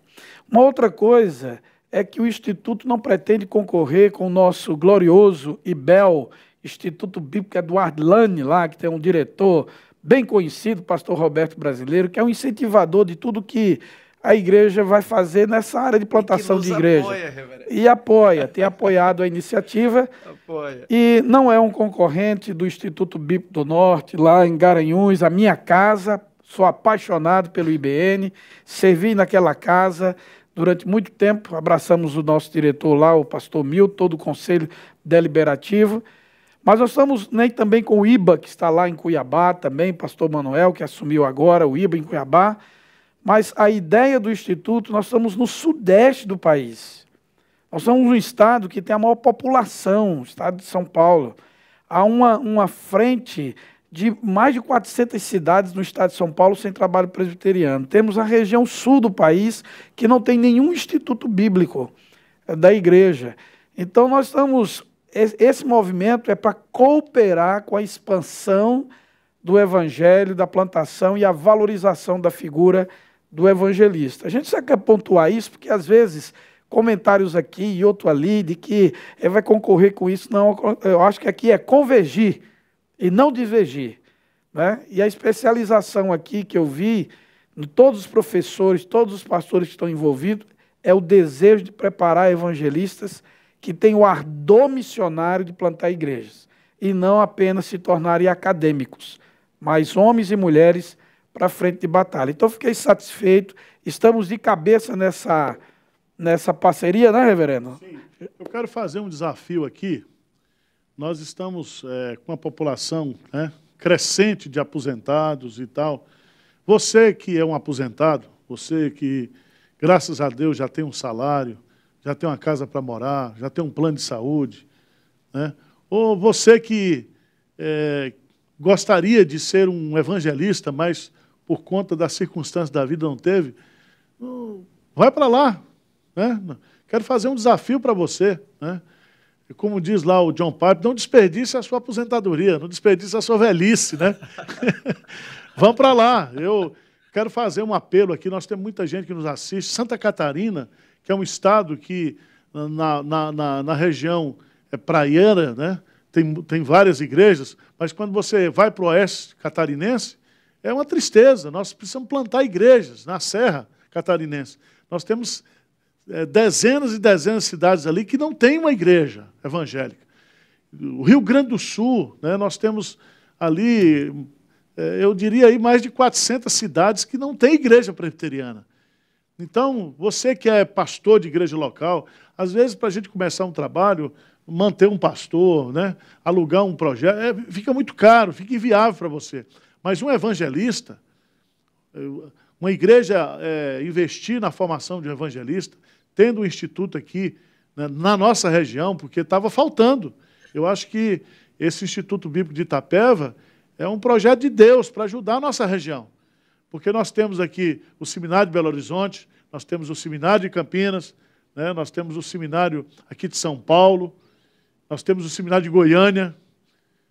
Uma outra coisa é que o Instituto não pretende concorrer com o nosso glorioso IBEL, Instituto Bíblico Eduardo Lane, lá, que tem um diretor bem conhecido, pastor Roberto Brasileiro, que é um incentivador de tudo que a igreja vai fazer nessa área de plantação de igreja. Apoia, reverendo. E apoia, tem apoiado a iniciativa. Apoia. E não é um concorrente do Instituto Bíblico do Norte, lá em Garanhuns, a minha casa. Sou apaixonado pelo IBN, servi naquela casa durante muito tempo. Abraçamos o nosso diretor lá, o pastor Milton, todo o conselho deliberativo. Mas nós estamos também com o IBA, que está lá em Cuiabá também, pastor Manuel, que assumiu agora o IBA em Cuiabá. Mas a ideia do Instituto, nós estamos no sudeste do país. Nós somos um estado que tem a maior população, o estado de São Paulo. Há uma frente de mais de 400 cidades no estado de São Paulo sem trabalho presbiteriano. Temos a região sul do país, que não tem nenhum instituto bíblico da igreja. Então, nós estamos... Esse movimento é para cooperar com a expansão do evangelho, da plantação e a valorização da figura do evangelista. A gente só quer pontuar isso porque, às vezes, comentários aqui e outro ali, de que vai concorrer com isso. Não, eu acho que aqui é convergir e não divergir, né? E a especialização aqui que eu vi, de todos os professores, todos os pastores que estão envolvidos, é o desejo de preparar evangelistas que têm o ardor missionário de plantar igrejas, e não apenas se tornarem acadêmicos, mas homens e mulheres para frente de batalha. Então, fiquei satisfeito, estamos de cabeça nessa parceria, né, reverendo? Sim. Eu quero fazer um desafio aqui. Nós estamos com a população, né, crescente de aposentados e tal. Você que é um aposentado, você que, graças a Deus, já tem um salário, já tem uma casa para morar, já tem um plano de saúde, né? Ou você que gostaria de ser um evangelista, mas por conta das circunstâncias da vida não teve, vai para lá, né? Quero fazer um desafio para você, né? Como diz lá o John Piper, não desperdice a sua aposentadoria, não desperdice a sua velhice, né? Vamos para lá. Eu quero fazer um apelo aqui, nós temos muita gente que nos assiste. Santa Catarina, que é um estado que na região praiana, né? Tem várias igrejas, mas quando você vai para o oeste catarinense, é uma tristeza. Nós precisamos plantar igrejas na Serra Catarinense. Nós temos dezenas e dezenas de cidades ali que não tem uma igreja evangélica. O Rio Grande do Sul, né, nós temos ali, eu diria, aí mais de 400 cidades que não tem igreja presbiteriana. Então, você que é pastor de igreja local, às vezes, para a gente começar um trabalho, manter um pastor, né, alugar um projeto, fica muito caro, fica inviável para você. Mas um evangelista, uma igreja investir na formação de um evangelista, tendo um instituto aqui, né, na nossa região, porque estava faltando. Eu acho que esse Instituto Bíblico de Itapeva é um projeto de Deus para ajudar a nossa região. Porque nós temos aqui o Seminário de Belo Horizonte, nós temos o Seminário de Campinas, né, nós temos o Seminário aqui de São Paulo, nós temos o Seminário de Goiânia,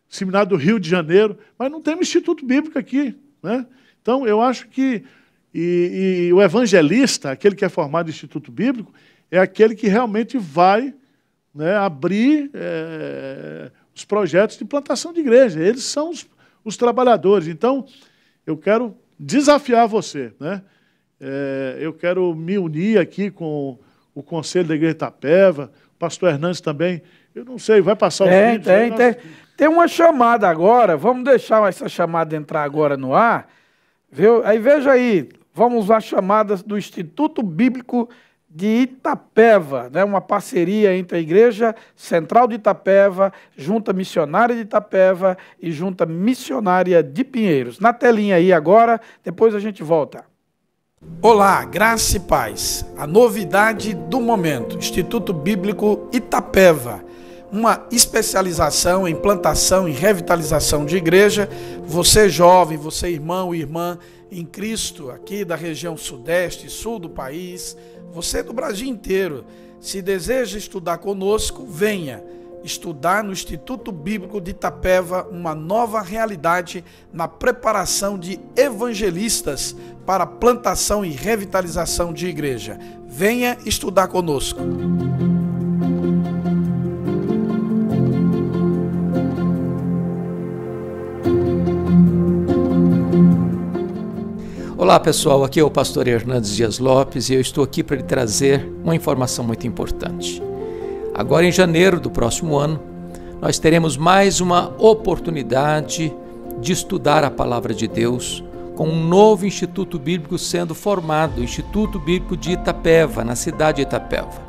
o Seminário do Rio de Janeiro, mas não temos Instituto Bíblico aqui, né? Então, eu acho que o evangelista, aquele que é formado em Instituto Bíblico, é aquele que realmente vai, né, abrir os projetos de plantação de igreja. Eles são os trabalhadores. Então, eu quero desafiar você, né? Eu quero me unir aqui com o Conselho da Igreja de Itapeva, o pastor Hernandes também. Eu não sei, vai passar os vídeos? Tem uma chamada agora, vamos deixar essa chamada entrar agora no ar, viu? Aí veja aí, vamos às chamadas do Instituto Bíblico de Itapeva, né? Uma parceria entre a Igreja Central de Itapeva, Junta Missionária de Itapeva e Junta Missionária de Pinheiros. Na telinha aí agora, depois a gente volta. Olá, graça e paz. A novidade do momento, Instituto Bíblico Itapeva, uma especialização em plantação e revitalização de igreja. Você jovem, você irmão e irmã em Cristo, aqui da região sudeste e sul do país, você do Brasil inteiro, se deseja estudar conosco, venha estudar no Instituto Bíblico de Itapeva uma nova realidade na preparação de evangelistas para plantação e revitalização de igreja. Venha estudar conosco. Olá pessoal, aqui é o pastor Hernandes Dias Lopes e eu estou aqui para lhe trazer uma informação muito importante. Agora em janeiro do próximo ano, nós teremos mais uma oportunidade de estudar a Palavra de Deus com um novo Instituto Bíblico sendo formado, o Instituto Bíblico de Itapeva, na cidade de Itapeva.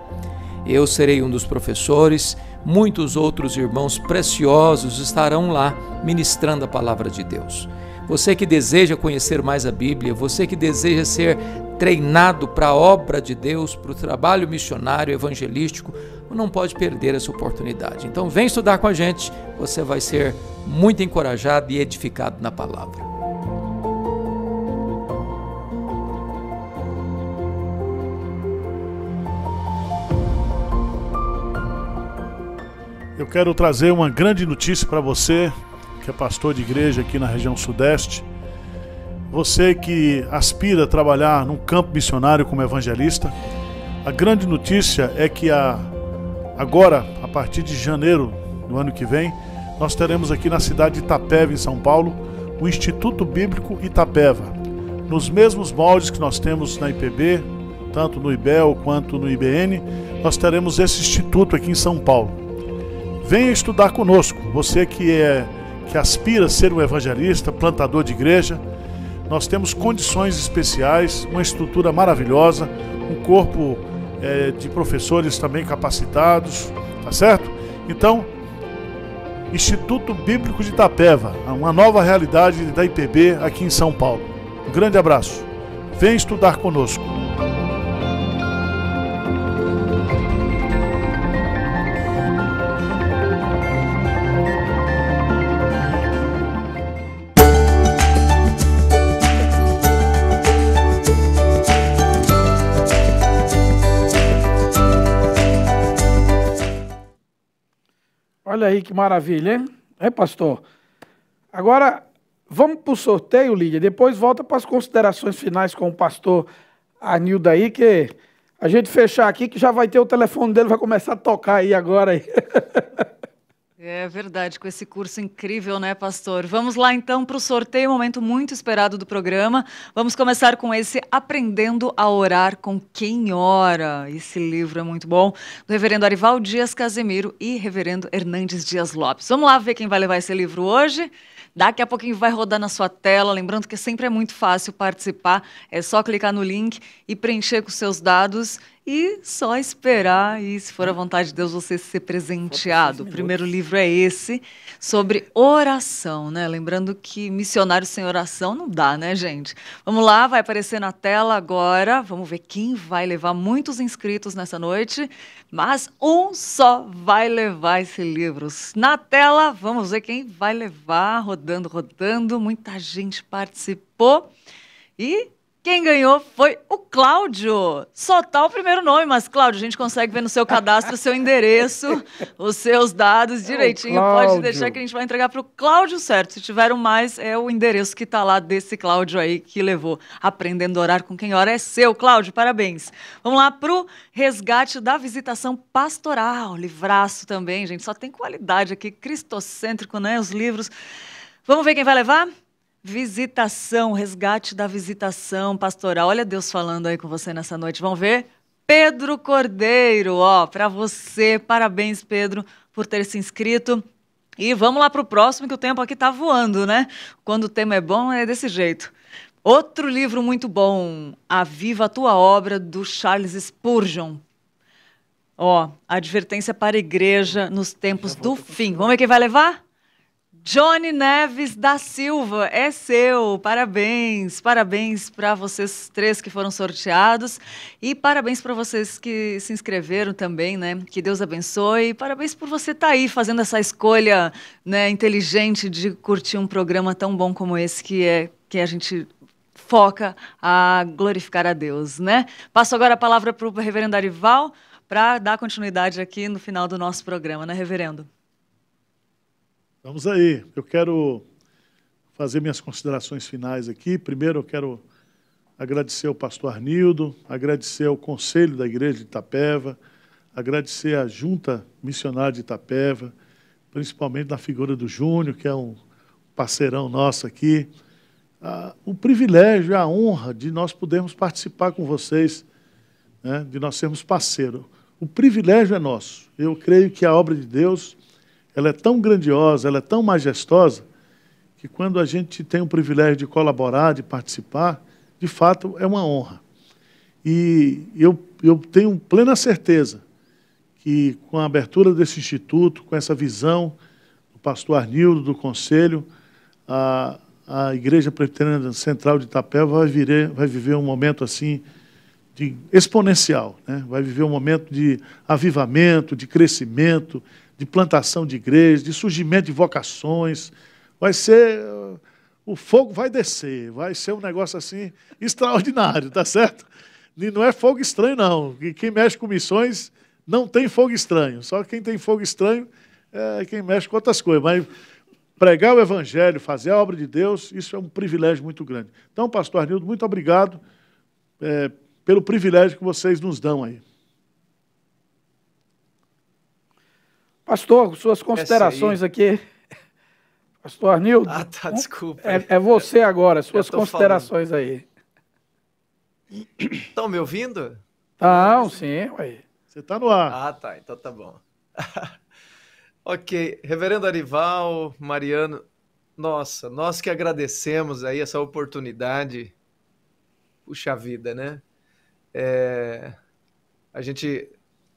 Eu serei um dos professores, muitos outros irmãos preciosos estarão lá ministrando a Palavra de Deus. Você que deseja conhecer mais a Bíblia, você que deseja ser treinado para a obra de Deus, para o trabalho missionário, evangelístico, não pode perder essa oportunidade. Então vem estudar com a gente, você vai ser muito encorajado e edificado na palavra. Eu quero trazer uma grande notícia para você, que é pastor de igreja aqui na região sudeste. Você que aspira a trabalhar num campo missionário como evangelista, a grande notícia é que agora, a partir de janeiro do ano que vem, nós teremos aqui na cidade de Itapeva, em São Paulo, o Instituto Bíblico Itapeva. Nos mesmos moldes que nós temos na IPB, tanto no IBEL quanto no IBN, nós teremos esse instituto aqui em São Paulo. Venha estudar conosco, você que aspira a ser um evangelista, plantador de igreja. Nós temos condições especiais, uma estrutura maravilhosa, um corpo de professores também capacitados, tá certo? Então, Instituto Bíblico de Itapeva, uma nova realidade da IPB aqui em São Paulo. Um grande abraço. Venha estudar conosco. Olha aí que maravilha, hein? É, pastor? Agora, vamos para o sorteio, Lídia. Depois volta para as considerações finais com o pastor Arnildo aí, que a gente fechar aqui, que já vai ter o telefone dele, vai começar a tocar aí agora. Aí. É verdade, com esse curso incrível, né, pastor? Vamos lá, então, para o sorteio, momento muito esperado do programa. Vamos começar com esse Aprendendo a Orar com Quem Ora. Esse livro é muito bom, do reverendo Arival Dias Casemiro e reverendo Hernandes Dias Lopes. Vamos lá ver quem vai levar esse livro hoje? Daqui a pouquinho vai rodar na sua tela, lembrando que sempre é muito fácil participar, é só clicar no link e preencher com seus dados e só esperar, e se for a vontade de Deus, você ser presenteado. O primeiro livro é esse, sobre oração, né? Lembrando que missionário sem oração não dá, né, gente? Vamos lá, vai aparecer na tela agora, vamos ver quem vai levar, muitos inscritos nessa noite, mas um só vai levar esse livro. Na tela, vamos ver quem vai levar, rodando, muita gente participou e quem ganhou foi o Cláudio. Só tá o primeiro nome, mas Cláudio, a gente consegue ver no seu cadastro o seu endereço, os seus dados direitinho. Pode deixar que a gente vai entregar para o Cláudio certo. Se tiver mais, é o endereço que tá lá desse Cláudio aí que levou. Aprendendo a Orar com Quem Ora é seu, Cláudio, parabéns. Vamos lá pro resgate da visitação pastoral. Livraço também, gente. Só tem qualidade aqui, cristocêntrico, né? Os livros. Vamos ver quem vai levar? Visitação, resgate da visitação pastoral. Olha Deus falando aí com você nessa noite. Vamos ver? Pedro Cordeiro, ó, para você. Parabéns, Pedro, por ter se inscrito. E vamos lá para o próximo, que o tempo aqui tá voando, né? Quando o tema é bom, é desse jeito. Outro livro muito bom, Aviva a Tua Obra, do Charles Spurgeon. Ó, advertência para a igreja nos tempos do fim. Vamos ver quem vai levar? Johnny Neves da Silva, é seu, parabéns para vocês três que foram sorteados e parabéns para vocês que se inscreveram também, né? Que Deus abençoe, parabéns por você estar aí fazendo essa escolha, né, inteligente de curtir um programa tão bom como esse que a gente foca a glorificar a Deus, né? Passo agora a palavra para o reverendo Arival para dar continuidade aqui no final do nosso programa, né, reverendo? Vamos aí, eu quero fazer minhas considerações finais aqui. Primeiro eu quero agradecer ao pastor Arnildo, agradecer ao Conselho da Igreja de Itapeva, agradecer à Junta Missionária de Itapeva, principalmente na figura do Júnior, que é um parceirão nosso aqui, o privilégio e a honra de nós podermos participar com vocês, né, de nós sermos parceiros. O privilégio é nosso. Eu creio que a obra de Deus, ela é tão grandiosa, ela é tão majestosa, que quando a gente tem o privilégio de colaborar, de participar, de fato é uma honra. E eu tenho plena certeza que com a abertura desse instituto, com essa visão do pastor Arnildo, do Conselho, a Igreja Presbiteriana Central de Itapeva vai viver um momento assim exponencial, né? Vai viver um momento de avivamento, de crescimento, de plantação de igrejas, de surgimento de vocações. Vai ser... O fogo vai descer, vai ser um negócio assim extraordinário, tá certo? E não é fogo estranho, não. E quem mexe com missões não tem fogo estranho. Só quem tem fogo estranho é quem mexe com outras coisas. Mas pregar o Evangelho, fazer a obra de Deus, isso é um privilégio muito grande. Então, pastor Arnildo, muito obrigado pelo privilégio que vocês nos dão aí. Pastor, suas considerações aqui. Pastor Arnildo. Ah, tá, desculpa. É você agora, suas considerações aí. Estão me ouvindo? Não, sim, ué. Você está no ar. Ah, tá, então tá bom. Ok, Reverendo Arival, Mariano, nossa, nós que agradecemos aí essa oportunidade. Puxa vida, né? A gente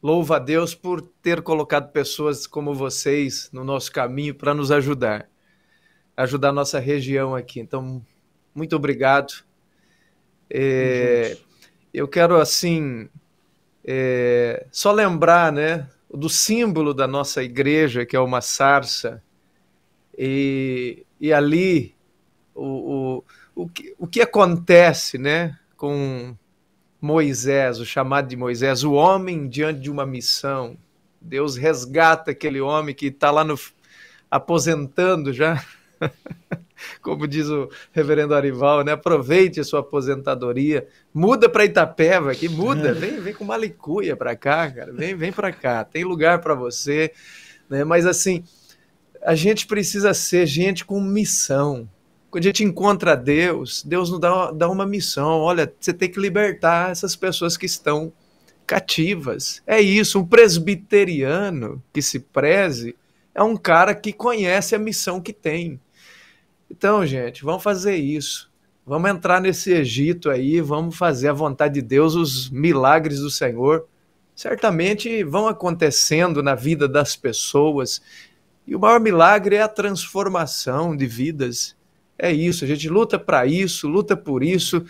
louva a Deus por ter colocado pessoas como vocês no nosso caminho para nos ajudar a nossa região aqui. Então, muito obrigado. Eu quero, assim, só lembrar, né, do símbolo da nossa igreja, que é uma sarça, e ali o que acontece, né, com Moisés, o chamado de Moisés, o homem diante de uma missão. Deus resgata aquele homem que está lá aposentando já, como diz o reverendo Arival, né? Aproveite a sua aposentadoria, muda para Itapeva, que muda, vem com Malicuia para cá, cara, vem para cá, tem lugar para você, né? Mas assim, a gente precisa ser gente com missão. Quando a gente encontra Deus nos dá uma missão. Olha, você tem que libertar essas pessoas que estão cativas. É isso, um presbiteriano que se preze é um cara que conhece a missão que tem. Então, gente, vamos fazer isso. Vamos entrar nesse Egito aí, vamos fazer a vontade de Deus, os milagres do Senhor. Certamente vão acontecendo na vida das pessoas. E o maior milagre é a transformação de vidas. É isso, a gente luta para isso, luta por isso,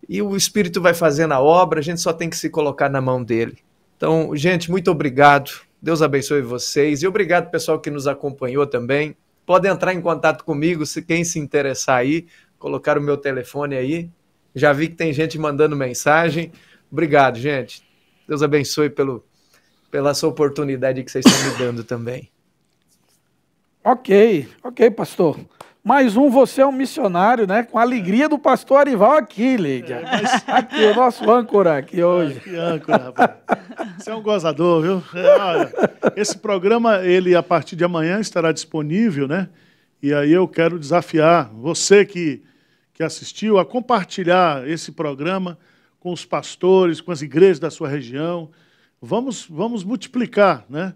e o Espírito vai fazendo a obra, a gente só tem que se colocar na mão dele. Então, gente, muito obrigado, Deus abençoe vocês, e obrigado pessoal que nos acompanhou também. Pode entrar em contato comigo, quem se interessar aí, colocar o meu telefone aí, já vi que tem gente mandando mensagem. Obrigado, gente, Deus abençoe pela essa oportunidade que vocês estão me dando também. Ok, pastor. Mais um, você é um missionário, né? Com a alegria do pastor Arival aqui, Lídia. Aqui, o nosso âncora aqui hoje. Que âncora, rapaz. Você é um gozador, viu? Olha, esse programa, ele a partir de amanhã estará disponível, né? E aí eu quero desafiar você que assistiu a compartilhar esse programa com os pastores, com as igrejas da sua região. Vamos multiplicar, né?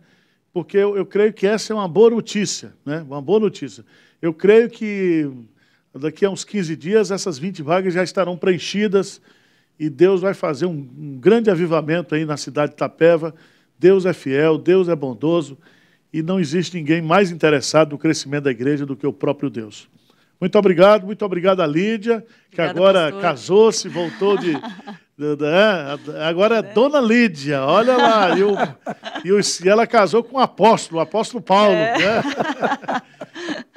Porque eu creio que essa é uma boa notícia, né? Uma boa notícia. Eu creio que daqui a uns 15 dias essas 20 vagas já estarão preenchidas e Deus vai fazer um grande avivamento aí na cidade de Itapeva. Deus é fiel, Deus é bondoso e não existe ninguém mais interessado no crescimento da igreja do que o próprio Deus. Muito obrigado a Lídia, que agora casou-se, voltou agora é Dona Lídia, olha lá, e ela casou com o apóstolo Paulo, né?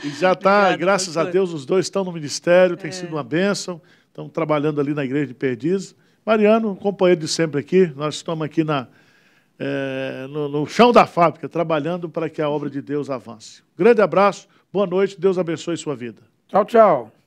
E já está, graças a Deus, os dois estão no ministério, tem sido uma bênção, estão trabalhando ali na igreja de Perdizes. Mariano, companheiro de sempre aqui, nós estamos aqui no chão da fábrica, trabalhando para que a obra de Deus avance. Grande abraço, boa noite, Deus abençoe sua vida. Tchau, tchau.